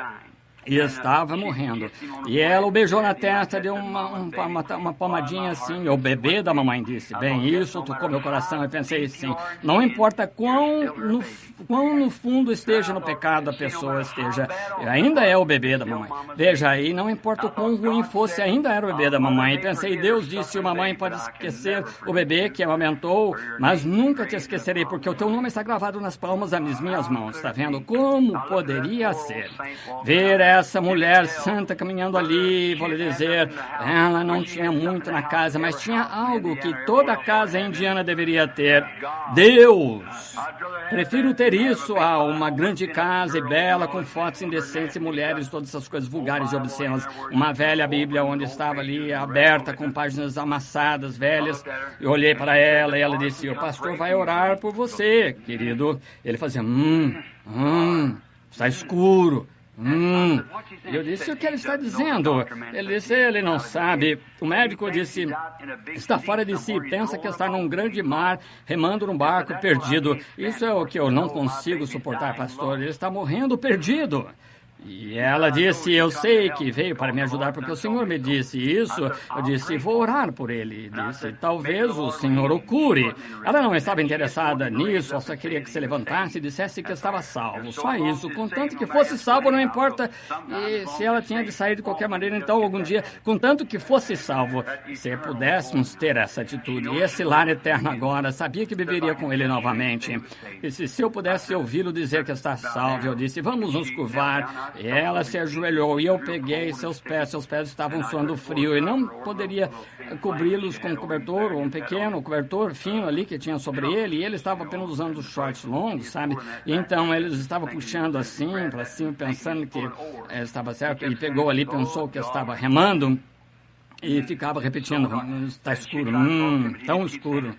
E estava morrendo. E ela o beijou na testa, deu uma palmadinha assim. O bebê da mamãe disse, bem, isso tocou meu coração. Eu pensei assim, não importa quão no fundo esteja no pecado a pessoa esteja, ainda é o bebê da mamãe. Veja aí, não importa o quão ruim fosse, ainda era o bebê da mamãe. E pensei, Deus disse, uma mãe pode esquecer o bebê que amamentou, mas nunca te esquecerei, porque o teu nome está gravado nas palmas das minhas mãos. Está vendo como poderia ser? Ver essa mulher santa caminhando ali, vou lhe dizer, ela não tinha muito na casa, mas tinha algo que toda casa indiana deveria ter. Deus! Prefiro ter isso a uma grande casa e bela, com fotos indecentes e mulheres, todas essas coisas vulgares e obscenas. Uma velha Bíblia onde estava ali, aberta, com páginas amassadas, velhas. Eu olhei para ela e ela disse, o pastor vai orar por você, querido. Ele fazia, está escuro. Eu disse, o que ele está dizendo? Ele disse, ele não sabe. O médico disse, está fora de si, pensa que está num grande mar, remando num barco perdido. Isso é o que eu não consigo suportar, pastor. Ele está morrendo perdido. E ela disse, eu sei que veio para me ajudar, porque o Senhor me disse isso. Eu disse, vou orar por ele. Disse, talvez o Senhor o cure. Ela não estava interessada nisso, ela só queria que se levantasse e dissesse que estava salvo. Só isso, contanto que fosse salvo, não importa se ela tinha de sair de qualquer maneira, então algum dia, contanto que fosse salvo. Se pudéssemos ter essa atitude, e esse lar eterno agora, sabia que viveria com ele novamente. E se eu pudesse ouvi-lo dizer que está salvo, eu disse, vamos nos curvar. E ela se ajoelhou e eu peguei seus pés estavam suando frio e não poderia cobri-los com um cobertor, um pequeno cobertor fino ali que tinha sobre ele, e ele estava apenas usando os shorts longos, sabe? E então eles estavam puxando assim para cima, pensando que estava certo, e pegou ali, pensou que estava remando. E ficava repetindo, está escuro, tão escuro.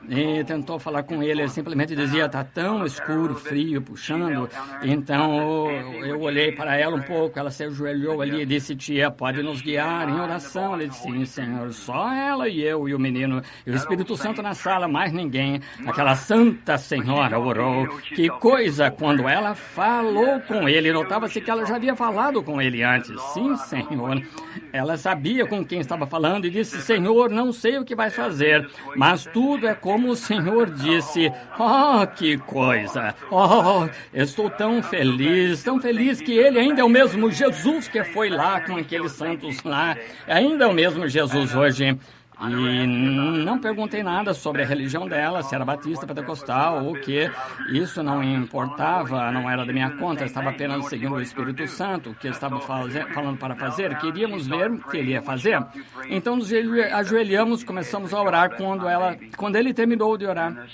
E tentou falar com ele, ele simplesmente dizia, está tão escuro, frio, puxando. Então eu olhei para ela um pouco, ela se ajoelhou ali e disse, tia, pode nos guiar em oração? Ele disse, sim, senhor, só ela e eu e o menino, e o Espírito Santo na sala, mais ninguém. Aquela santa senhora orou. Que coisa, quando ela falou com ele, notava-se que ela já havia falado com ele antes. Sim, senhor, ela sabia com quem estava estava falando e disse, Senhor, não sei o que vais fazer, mas tudo é como o Senhor disse. Oh, que coisa! Oh, estou tão feliz que Ele ainda é o mesmo Jesus que foi lá com aqueles santos lá. Ainda é o mesmo Jesus hoje. E não perguntei nada sobre a religião dela, se era batista, pentecostal ou o quê. Isso não importava, não era da minha conta, eu estava apenas seguindo o Espírito Santo, o que ele estava falando para fazer. Queríamos ver o que ele ia fazer. Então nos ajoelhamos, começamos a orar quando ele terminou de orar.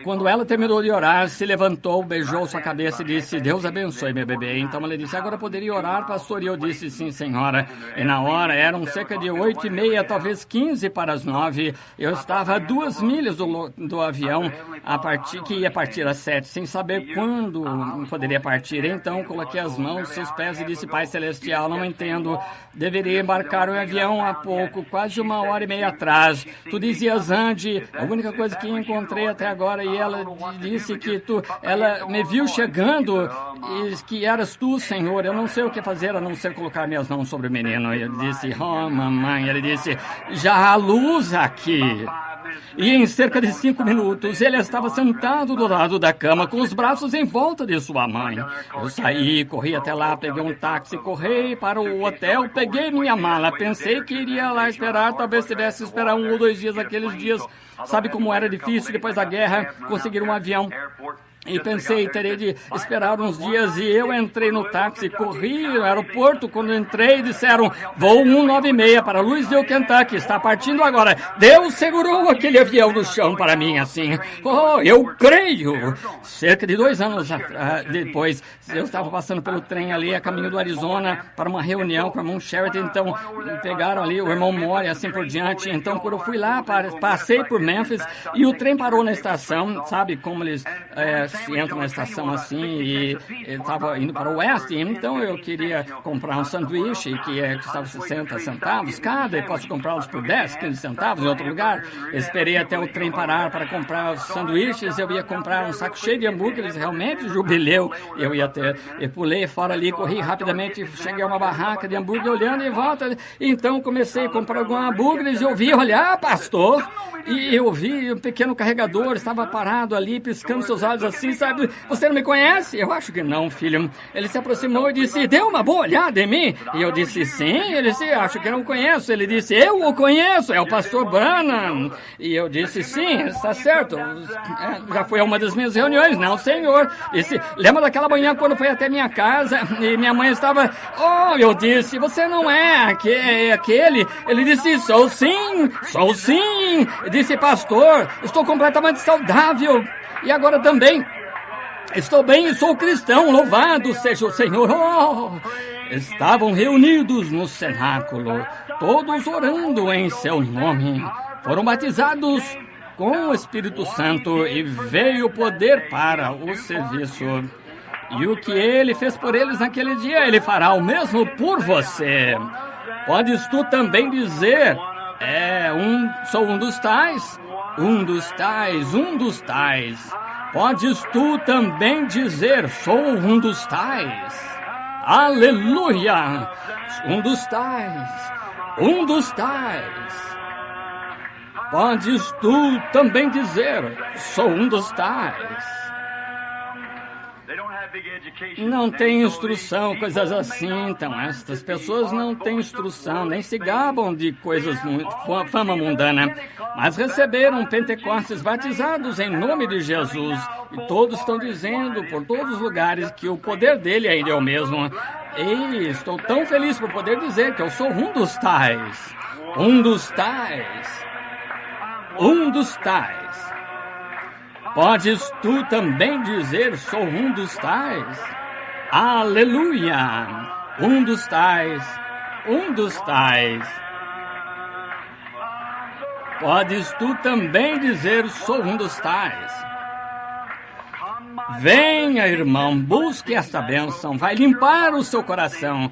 Quando ela terminou de orar, se levantou, beijou sua cabeça e disse, Deus abençoe, meu bebê. Então ela disse, agora poderia orar, pastor? E eu disse, sim, senhora. E na hora, eram cerca de 8h30, talvez 15 para as 9, eu estava a 2 milhas do avião que ia partir às 7, sem saber quando poderia partir. Então, coloquei as mãos nos seus pés e disse, Pai Celestial, não entendo, deveria embarcar o avião há pouco, quase 1h30 atrás. Tu dizias, ande, a única coisa que encontrei até agora, e ela disse que ela me viu chegando e que eras tu, Senhor. Eu não sei o que fazer a não ser colocar minhas mãos sobre o menino. E eu disse, oh, mamãe. Ele disse, já há luz aqui. E em cerca de 5 minutos, ele estava sentado do lado da cama, com os braços em volta de sua mãe. Eu saí, corri até lá, peguei um táxi, corri para o hotel, peguei minha mala. Pensei que iria lá esperar, talvez tivesse que esperar 1 ou 2 dias, aqueles dias. Sabe como era difícil, depois da guerra, conseguir um avião. E pensei, terei de esperar uns dias, e eu entrei no táxi, corri no aeroporto. Quando entrei, disseram, voo 196 para Louisville, Kentucky, está partindo agora. Deus segurou aquele avião no chão para mim, assim. Oh, eu creio! Cerca de 2 anos depois, eu estava passando pelo trem ali, a caminho do Arizona, para uma reunião com o irmão Sheraton. Então, pegaram ali o irmão Mori, assim por diante. Então, quando eu fui lá, passei por Memphis, e o trem parou na estação. Sabe como eles entram na estação assim, e estava indo para o oeste. Então eu queria comprar um sanduíche que custava 60 centavos cada, e posso comprá-los por 10, 15 centavos em outro lugar. Esperei até o trem parar para comprar os sanduíches. Eu ia comprar um saco cheio de hambúrgueres, realmente jubileu. Eu pulei fora ali, corri rapidamente, cheguei a uma barraca de hambúrguer, olhando em volta. Então comecei a comprar alguns hambúrgueres e eu vi olhar, pastor, e eu vi um pequeno carregador, estava parado ali, piscando seus olhos assim, sabe, você não me conhece? Eu acho que não, filho. Ele se aproximou e disse, deu uma boa olhada em mim? E eu disse, sim. Ele disse, acho que não conheço. Ele disse, eu o conheço, é o pastor Branham. E eu disse, sim, está certo. Já foi a uma das minhas reuniões. Não, senhor. Disse, lembra daquela manhã quando foi até minha casa e minha mãe estava... Oh, eu disse, você não é aquele? Ele disse, sou sim. Eu disse, pastor, estou completamente saudável. E agora também, estou bem e sou cristão, louvado seja o Senhor. Oh, estavam reunidos no cenáculo, todos orando em seu nome. Foram batizados com o Espírito Santo e veio o poder para o serviço. E o que ele fez por eles naquele dia, ele fará o mesmo por você. Podes tu também dizer, sou um dos tais. Um dos tais. Podes tu também dizer, sou um dos tais. Aleluia! Um dos tais. Podes tu também dizer, sou um dos tais. Não tem instrução, coisas assim. Então, estas pessoas não têm instrução, nem se gabam de coisas, fama mundana, mas receberam Pentecostes, batizados em nome de Jesus. E todos estão dizendo, por todos os lugares, que o poder dele ainda é o mesmo. E estou tão feliz por poder dizer que eu sou um dos tais. Um dos tais. Um dos tais. Podes tu também dizer, sou um dos tais? Aleluia! Um dos tais. Um dos tais. Podes tu também dizer, sou um dos tais? Venha, irmão, busque esta bênção, vai limpar o seu coração,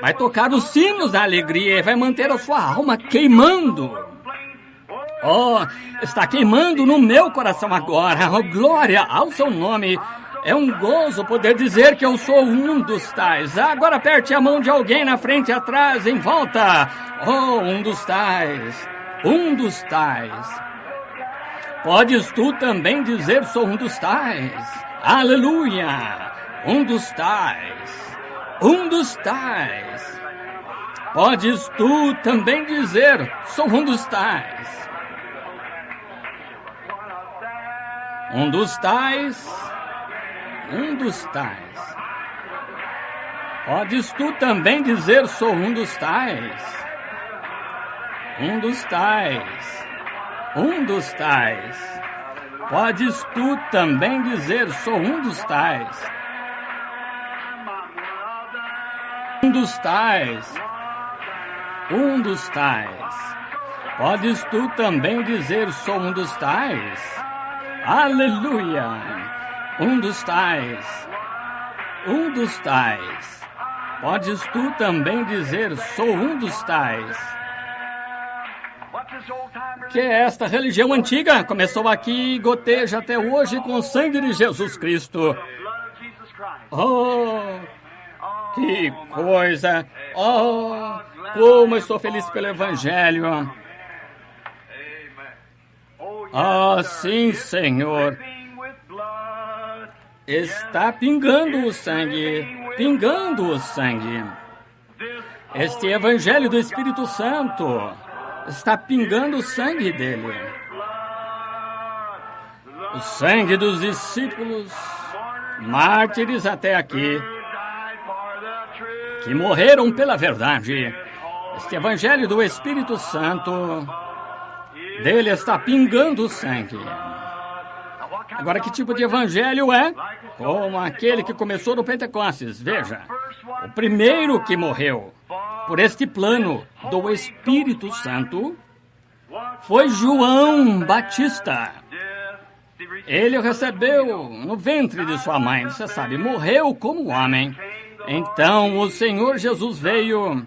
vai tocar os sinos da alegria e vai manter a sua alma queimando. Oh, está queimando no meu coração agora. Oh, glória ao seu nome. É um gozo poder dizer que eu sou um dos tais. Agora aperte a mão de alguém na frente, atrás, em volta. Oh, um dos tais. Um dos tais. Podes tu também dizer sou um dos tais. Aleluia. Um dos tais. Um dos tais. Podes tu também dizer sou um dos tais. Um dos tais. Um dos tais. Podes tu também dizer sou um dos tais. Um dos tais. Um dos tais. Podes tu também dizer sou um dos tais. Um dos tais. Um dos tais. Podes tu também dizer sou um dos tais. Aleluia. Um dos tais. Um dos tais. Podes tu também dizer sou um dos tais. Que é esta religião antiga começou aqui e goteja até hoje com o sangue de Jesus Cristo. Oh, que coisa! Oh, como eu estou feliz pelo Evangelho! Oh, sim, Senhor! Está pingando o sangue, pingando o sangue. Este Evangelho do Espírito Santo está pingando o sangue dele. O sangue dos discípulos, mártires até aqui, que morreram pela verdade. Este Evangelho do Espírito Santo, dele está pingando o sangue. Agora, que tipo de evangelho é? Como aquele que começou no Pentecostes. Veja, o primeiro que morreu por este plano do Espírito Santo foi João Batista. Ele o recebeu no ventre de sua mãe, você sabe, morreu como homem. Então o Senhor Jesus veio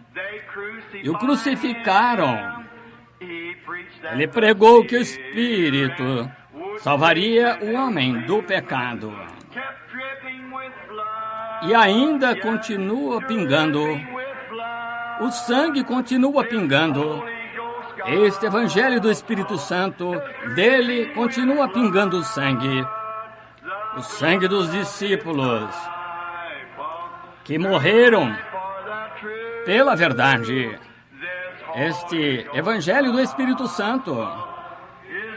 e o crucificaram. Ele pregou que o Espírito salvaria o homem do pecado. E ainda continua pingando. O sangue continua pingando. Este Evangelho do Espírito Santo, dele continua pingando o sangue. O sangue dos discípulos que morreram pela verdade. Este Evangelho do Espírito Santo,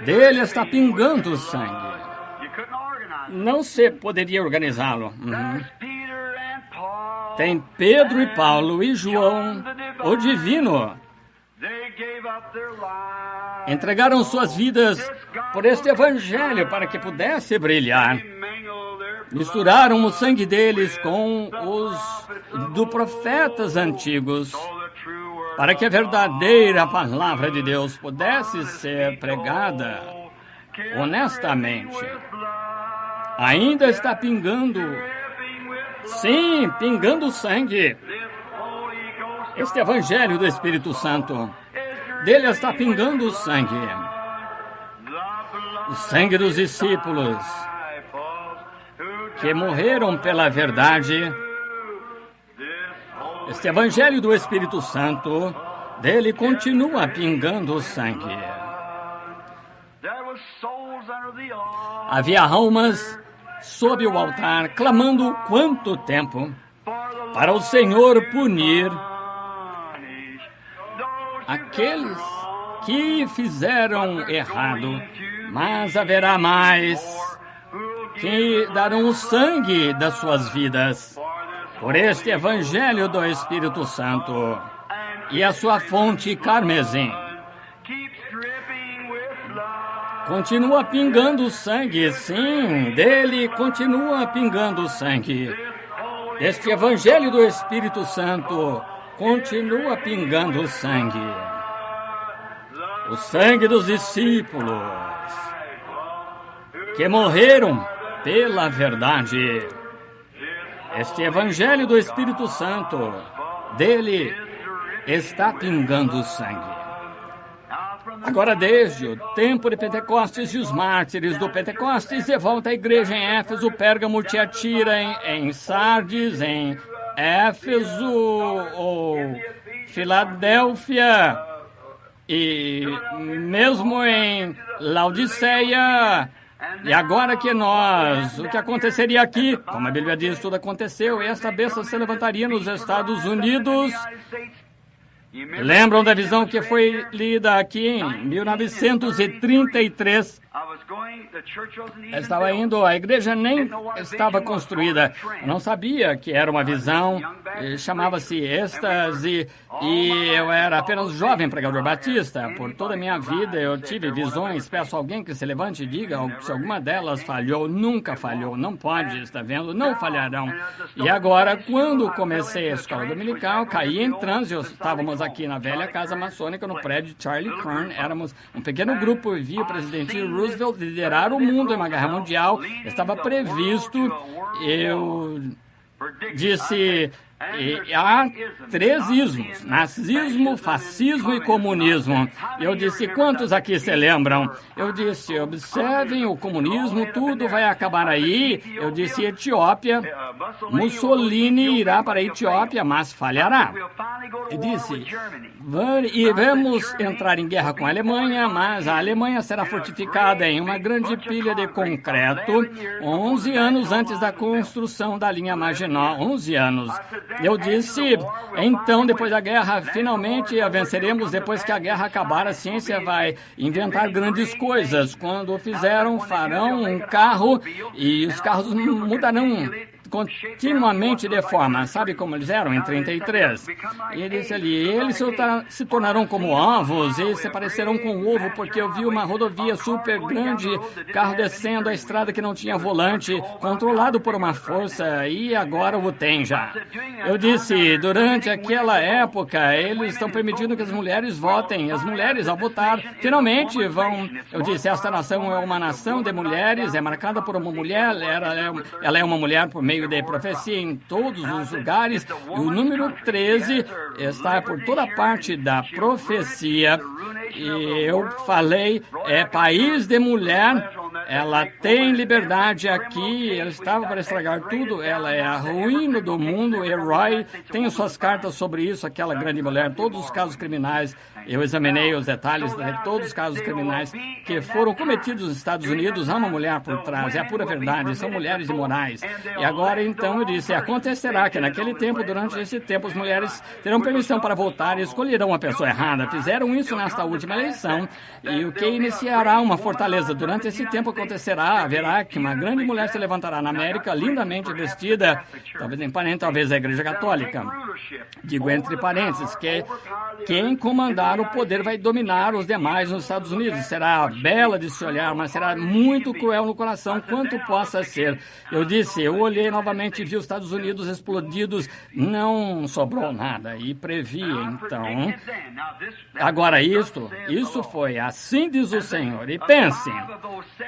dele está pingando o sangue. Não se poderia organizá-lo. Tem Pedro e Paulo e João, o divino. Entregaram suas vidas por este Evangelho para que pudesse brilhar. Misturaram o sangue deles com os dos profetas antigos, para que a verdadeira palavra de Deus pudesse ser pregada honestamente. Ainda está pingando. Sim, pingando sangue. Este Evangelho do Espírito Santo, dele está pingando o sangue. O sangue dos discípulos que morreram pela verdade. Este Evangelho do Espírito Santo, dele continua pingando o sangue. Havia almas sob o altar, clamando quanto tempo para o Senhor punir aqueles que fizeram errado, mas haverá mais que darão o sangue das suas vidas por este Evangelho do Espírito Santo e a sua fonte carmesim. Continua pingando sangue, sim, dele continua pingando sangue. Este Evangelho do Espírito Santo continua pingando sangue. O sangue dos discípulos que morreram pela verdade. Este Evangelho do Espírito Santo, dele está pingando sangue. Agora, desde o tempo de Pentecostes e os mártires do Pentecostes, de volta à igreja em Éfeso, Pérgamo, Tiatira, em Sardes, em Éfeso, ou Filadélfia, e mesmo em Laodiceia. E agora que o que aconteceria aqui? Como a Bíblia diz, tudo aconteceu, e esta besta se levantaria nos Estados Unidos. Lembram da visão que foi lida aqui em 1933? Eu estava indo, a igreja nem estava construída. Eu não sabia que era uma visão, chamava-se êxtase, e eu era apenas jovem pregador batista. Por toda a minha vida eu tive visões. Peço a alguém que se levante e diga se alguma delas falhou. Nunca falhou, não pode, está vendo? Não falharão. E agora, quando comecei a escola dominical, caí em transe. Estávamos aqui na velha casa maçônica, no prédio de Charlie Kern. Éramos um pequeno grupo e vi o presidente Roosevelt liderar o mundo em uma guerra mundial. Estava previsto. Eu disse: há 3 ismos: nazismo, fascismo e comunismo. Eu disse: quantos aqui se lembram? Eu disse: observem o comunismo, tudo vai acabar aí. Eu disse: Etiópia, Mussolini irá para a Etiópia, mas falhará. Eu disse: e vamos entrar em guerra com a Alemanha, mas a Alemanha será fortificada em uma grande pilha de concreto 11 anos antes da construção da linha Maginot. 11 anos. Eu disse: então, depois da guerra, finalmente a venceremos. Depois que a guerra acabar, a ciência vai inventar grandes coisas. Quando fizeram, farão um carro e os carros mudarão continuamente de forma. Sabe como eles eram em 33? E ele disse ali: eles se tornarão como ovos e se parecerão com o ovo, porque eu vi uma rodovia super grande, carro descendo a estrada que não tinha volante, controlado por uma força, e agora o tem já. Eu disse: durante aquela época, eles estão permitindo que as mulheres votem. As mulheres, ao votar, finalmente vão... Eu disse: esta nação é uma nação de mulheres, é marcada por uma mulher, ela é uma mulher por meio de profecia em todos os lugares, e o número 13 está por toda parte da profecia. E eu falei: é país de mulher, ela tem liberdade aqui, ela estava para estragar tudo, ela é a ruína do mundo. E Roy tem suas cartas sobre isso, aquela grande mulher, todos os casos criminais. Eu examinei os detalhes de todos os casos criminais que foram cometidos nos Estados Unidos. Há uma mulher por trás, é a pura verdade, são mulheres imorais. E agora, então, eu disse: acontecerá que naquele tempo, durante esse tempo, as mulheres terão permissão para votar e escolherão a pessoa errada. Fizeram isso nesta última eleição, e o que iniciará uma fortaleza. Durante esse tempo acontecerá, haverá que uma grande mulher se levantará na América, lindamente vestida, talvez em parente, talvez a Igreja Católica. Digo entre parênteses, que quem comandar o poder vai dominar os demais nos Estados Unidos. Será bela de se olhar, mas será muito cruel no coração, quanto possa ser. Eu disse: eu olhei novamente e vi os Estados Unidos explodidos, não sobrou nada, e previ, então. Agora isso foi, assim diz o Senhor. E pensem,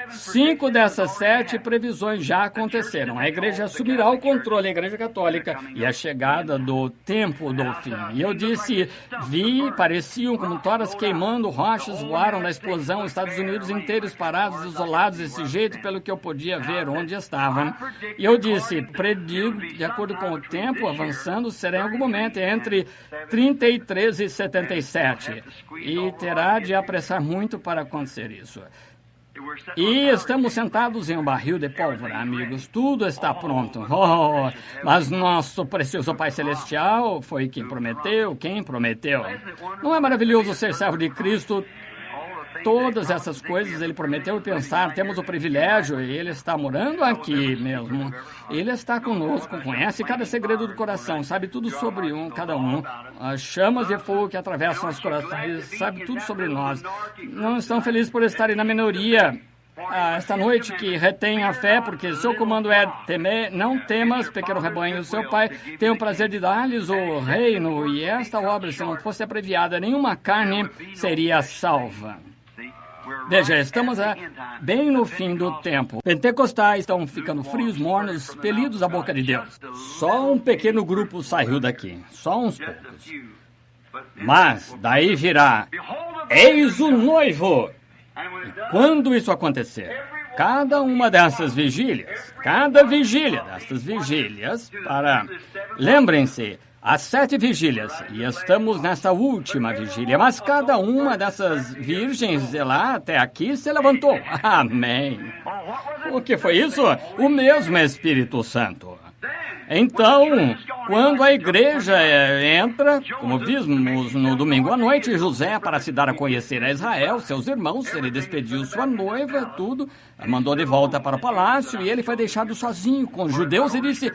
5 dessas 7 previsões já aconteceram. A igreja assumirá o controle, a Igreja Católica, e a chegada do tempo do fim. E eu disse: pareciam como toras queimando, rochas voaram da explosão, os Estados Unidos inteiros parados, isolados desse jeito, pelo que eu podia ver onde estavam. E eu disse: predigo, de acordo com o tempo avançando, será em algum momento entre 33 e 77. E terá de apressar muito para acontecer isso. E estamos sentados em um barril de pólvora, amigos. Tudo está pronto. Mas nosso precioso Pai Celestial foi quem prometeu. Não é maravilhoso ser servo de Cristo? Todas essas coisas ele prometeu pensar. Temos o privilégio, e ele está morando aqui mesmo. Ele está conosco, conhece cada segredo do coração, sabe tudo sobre cada um. As chamas de fogo que atravessam os corações, sabe tudo sobre nós. Não estão felizes por estarem na minoria esta noite, que retém a fé, porque seu comando é temer, não temas, pequeno rebanho. Seu Pai tem o prazer de dar-lhes o reino, e esta obra, se não fosse abreviada, nenhuma carne seria salva. Veja, estamos bem no fim do tempo. Pentecostais estão ficando frios, mornos, expelidos da boca de Deus. Só um pequeno grupo saiu daqui, só uns poucos. Mas daí virá: Eis o noivo! E quando isso acontecer, cada uma dessas vigílias, cada vigília dessas vigílias, lembrem-se, as 7 vigílias, e estamos nessa última vigília, mas cada uma dessas virgens de lá até aqui se levantou. Amém. O que foi isso? O mesmo Espírito Santo. Então, quando a igreja entra, como vimos no domingo à noite, José, para se dar a conhecer a Israel, seus irmãos, ele despediu sua noiva, tudo, a mandou de volta para o palácio e ele foi deixado sozinho com os judeus e disse: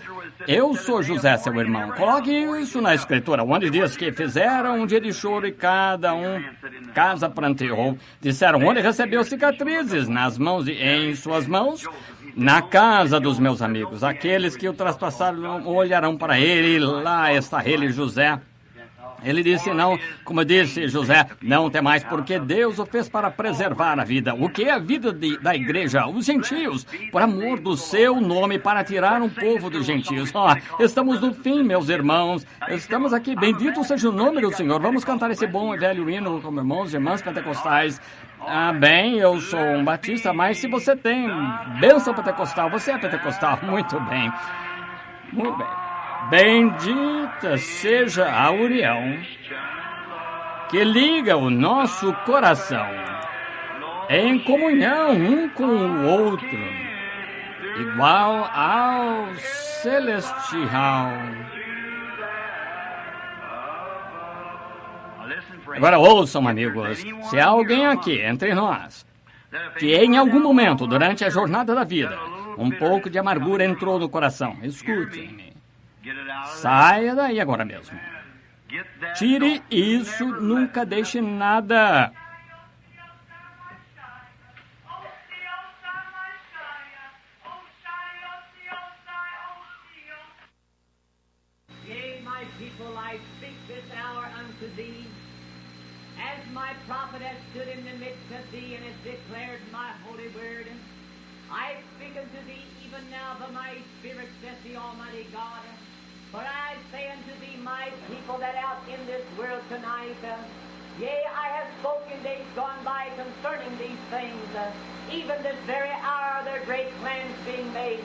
eu sou José, seu irmão. Coloque isso na escritura, onde diz que fizeram um dia de choro e cada um casa pranteou. Disseram, onde recebeu cicatrizes nas mãos e em suas mãos? Na casa dos meus amigos, aqueles que o traspassaram olharão para ele, e lá está ele, José. Ele disse, não, como disse José, não tem mais, porque Deus o fez para preservar a vida. O que é a vida da igreja? Os gentios, por amor do seu nome, para tirar um povo dos gentios. Estamos no fim, meus irmãos. Estamos aqui, bendito seja o nome do Senhor. Vamos cantar esse bom e velho hino como irmãos e irmãs pentecostais. Bem, eu sou um batista, mas se você tem bênção pentecostal, você é pentecostal. Muito bem. Muito bem. Bendita seja a união que liga o nosso coração em comunhão um com o outro, igual ao celestial. Agora ouçam, amigos, se há alguém aqui entre nós que em algum momento durante a jornada da vida um pouco de amargura entrou no coração, escute-me. Saia daí agora mesmo. Tire isso, nunca deixe nada. Yea, my people, I speak this hour unto thee, as my prophet has stood in the midst of thee and has declared my holy word. I speak unto thee even now by my spirit, saith the Almighty God. For I say unto thee, my people that out in this world tonight, yea, I have spoken days gone by concerning these things, even this very hour their great plans being made,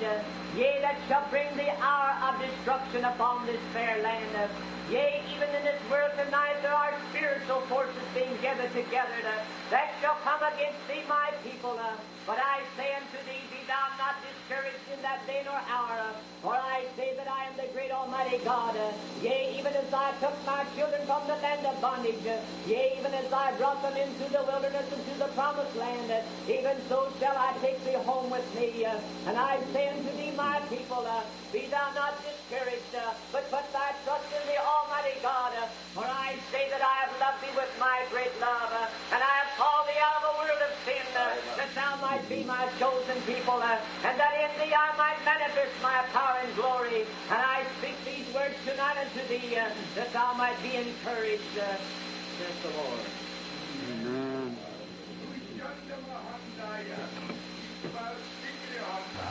yea, that shall bring the hour of destruction upon this fair land. Yea, even in this world tonight there are spiritual forces being gathered together that shall come against thee, my people. But I say unto thee, be thou not discouraged in that day nor hour, for I say that I am the great Almighty God. Yea, even as I took my children from the land of bondage, yea, even as I brought them into the wilderness, into the promised land, even so shall I take thee home with me. And I say unto thee, my people, be thou not discouraged, but put thy trust in the Almighty God. For I say that I have loved thee with my great love, and I have called thee out of the world of sin, that thou might be my chosen people, and that in thee I might manifest my power and glory. And I speak these words tonight unto thee, that thou might be encouraged, says the Lord.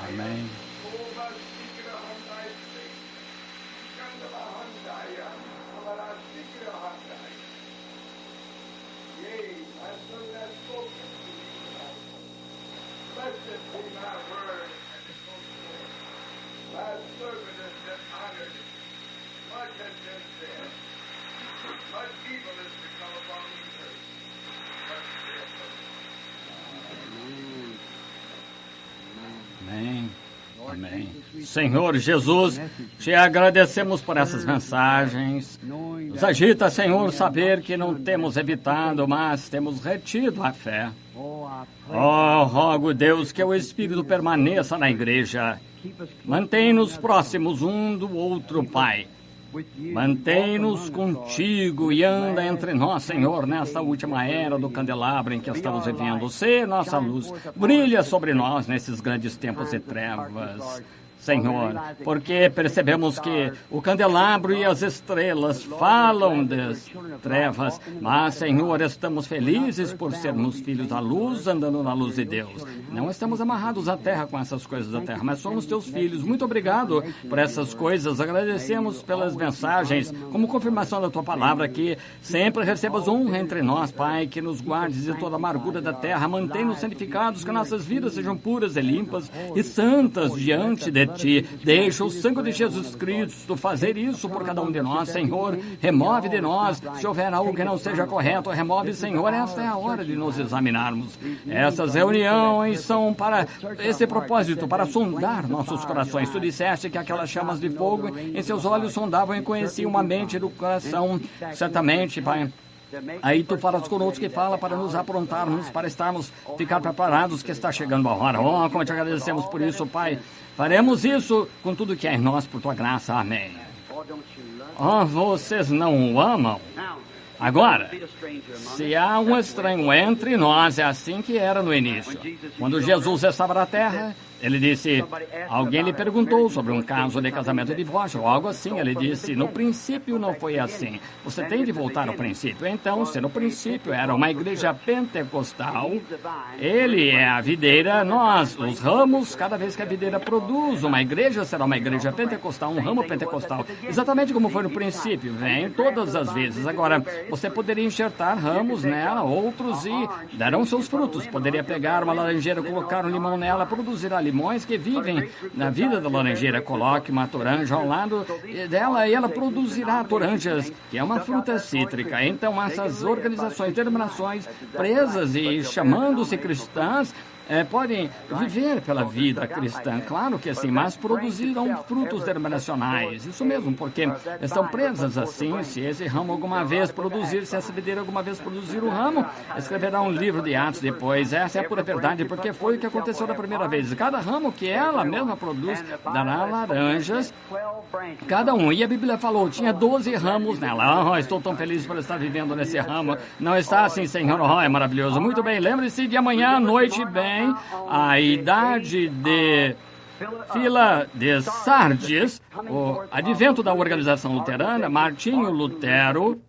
Amém. Blessed be my word, thy servant has been honored. Much has been said. Much evil is to come upon the earth. Much saith the Lord. Amém. Amém. Senhor Jesus, te agradecemos por essas mensagens. Nos agita, Senhor, saber que não temos evitado, mas temos retido a fé. Rogo, Deus, que o Espírito permaneça na igreja. Mantém-nos próximos um do outro, Pai. Mantém-nos contigo e anda entre nós, Senhor, nesta última era do candelabro em que estamos vivendo. Sê nossa luz, brilha sobre nós nesses grandes tempos de trevas. Senhor, porque percebemos que o candelabro e as estrelas falam das trevas, mas, Senhor, estamos felizes por sermos filhos da luz, andando na luz de Deus. Não estamos amarrados à terra com essas coisas da terra, mas somos teus filhos. Muito obrigado por essas coisas. Agradecemos pelas mensagens, como confirmação da tua palavra, que sempre recebas honra entre nós, Pai, que nos guardes de toda a amargura da terra, mantém-nos santificados, que nossas vidas sejam puras e limpas e santas diante de ti. Deixa o sangue de Jesus Cristo fazer isso por cada um de nós, Senhor. Remove de nós, se houver algo que não seja correto, remove, Senhor. Esta é a hora de nos examinarmos. Essas reuniões são para esse propósito, para sondar nossos corações. Tu disseste que aquelas chamas de fogo em seus olhos sondavam e conheciam a mente do coração. Certamente, Pai, aí tu falas conosco que fala para nos aprontarmos, para ficar preparados, que está chegando a hora. Oh, como te agradecemos por isso, Pai. Faremos isso com tudo que é em nós, por tua graça. Amém. Oh, vocês não o amam? Agora, se há um estranho entre nós, é assim que era no início. Quando Jesus estava na terra, ele disse, alguém lhe perguntou sobre um caso de casamento e divórcio, ou algo assim. Ele disse, no princípio não foi assim. Você tem de voltar ao princípio. Então, se no princípio era uma igreja pentecostal, ele é a videira, nós, os ramos, cada vez que a videira produz, uma igreja será uma igreja pentecostal, um ramo pentecostal. Exatamente como foi no princípio, vem todas as vezes. Agora, você poderia enxertar ramos nela, outros, e darão seus frutos. Poderia pegar uma laranjeira, colocar um limão nela, produzirá limões que vivem na vida da laranjeira. Coloque uma toranja ao lado dela e ela produzirá toranjas, que é uma fruta cítrica. Então, essas organizações, denominações presas e chamando-se cristãs, podem viver pela vida cristã, claro que sim, mas produzirão frutos denominacionais. Isso mesmo, porque estão presas assim. Se esse ramo alguma vez produzir, se essa videira alguma vez produzir o ramo, escreverá um livro de Atos depois. Essa é a pura verdade, porque foi o que aconteceu da primeira vez. Cada ramo que ela mesma produz dará laranjas, cada um. E a Bíblia falou, tinha 12 ramos nela. Oh, estou tão feliz por estar vivendo nesse ramo. Não está assim, Senhor? Oh, é maravilhoso. Muito bem, lembre-se de amanhã à noite, bem, a idade de Fila de Sardes, o advento da organização luterana, Martinho Lutero,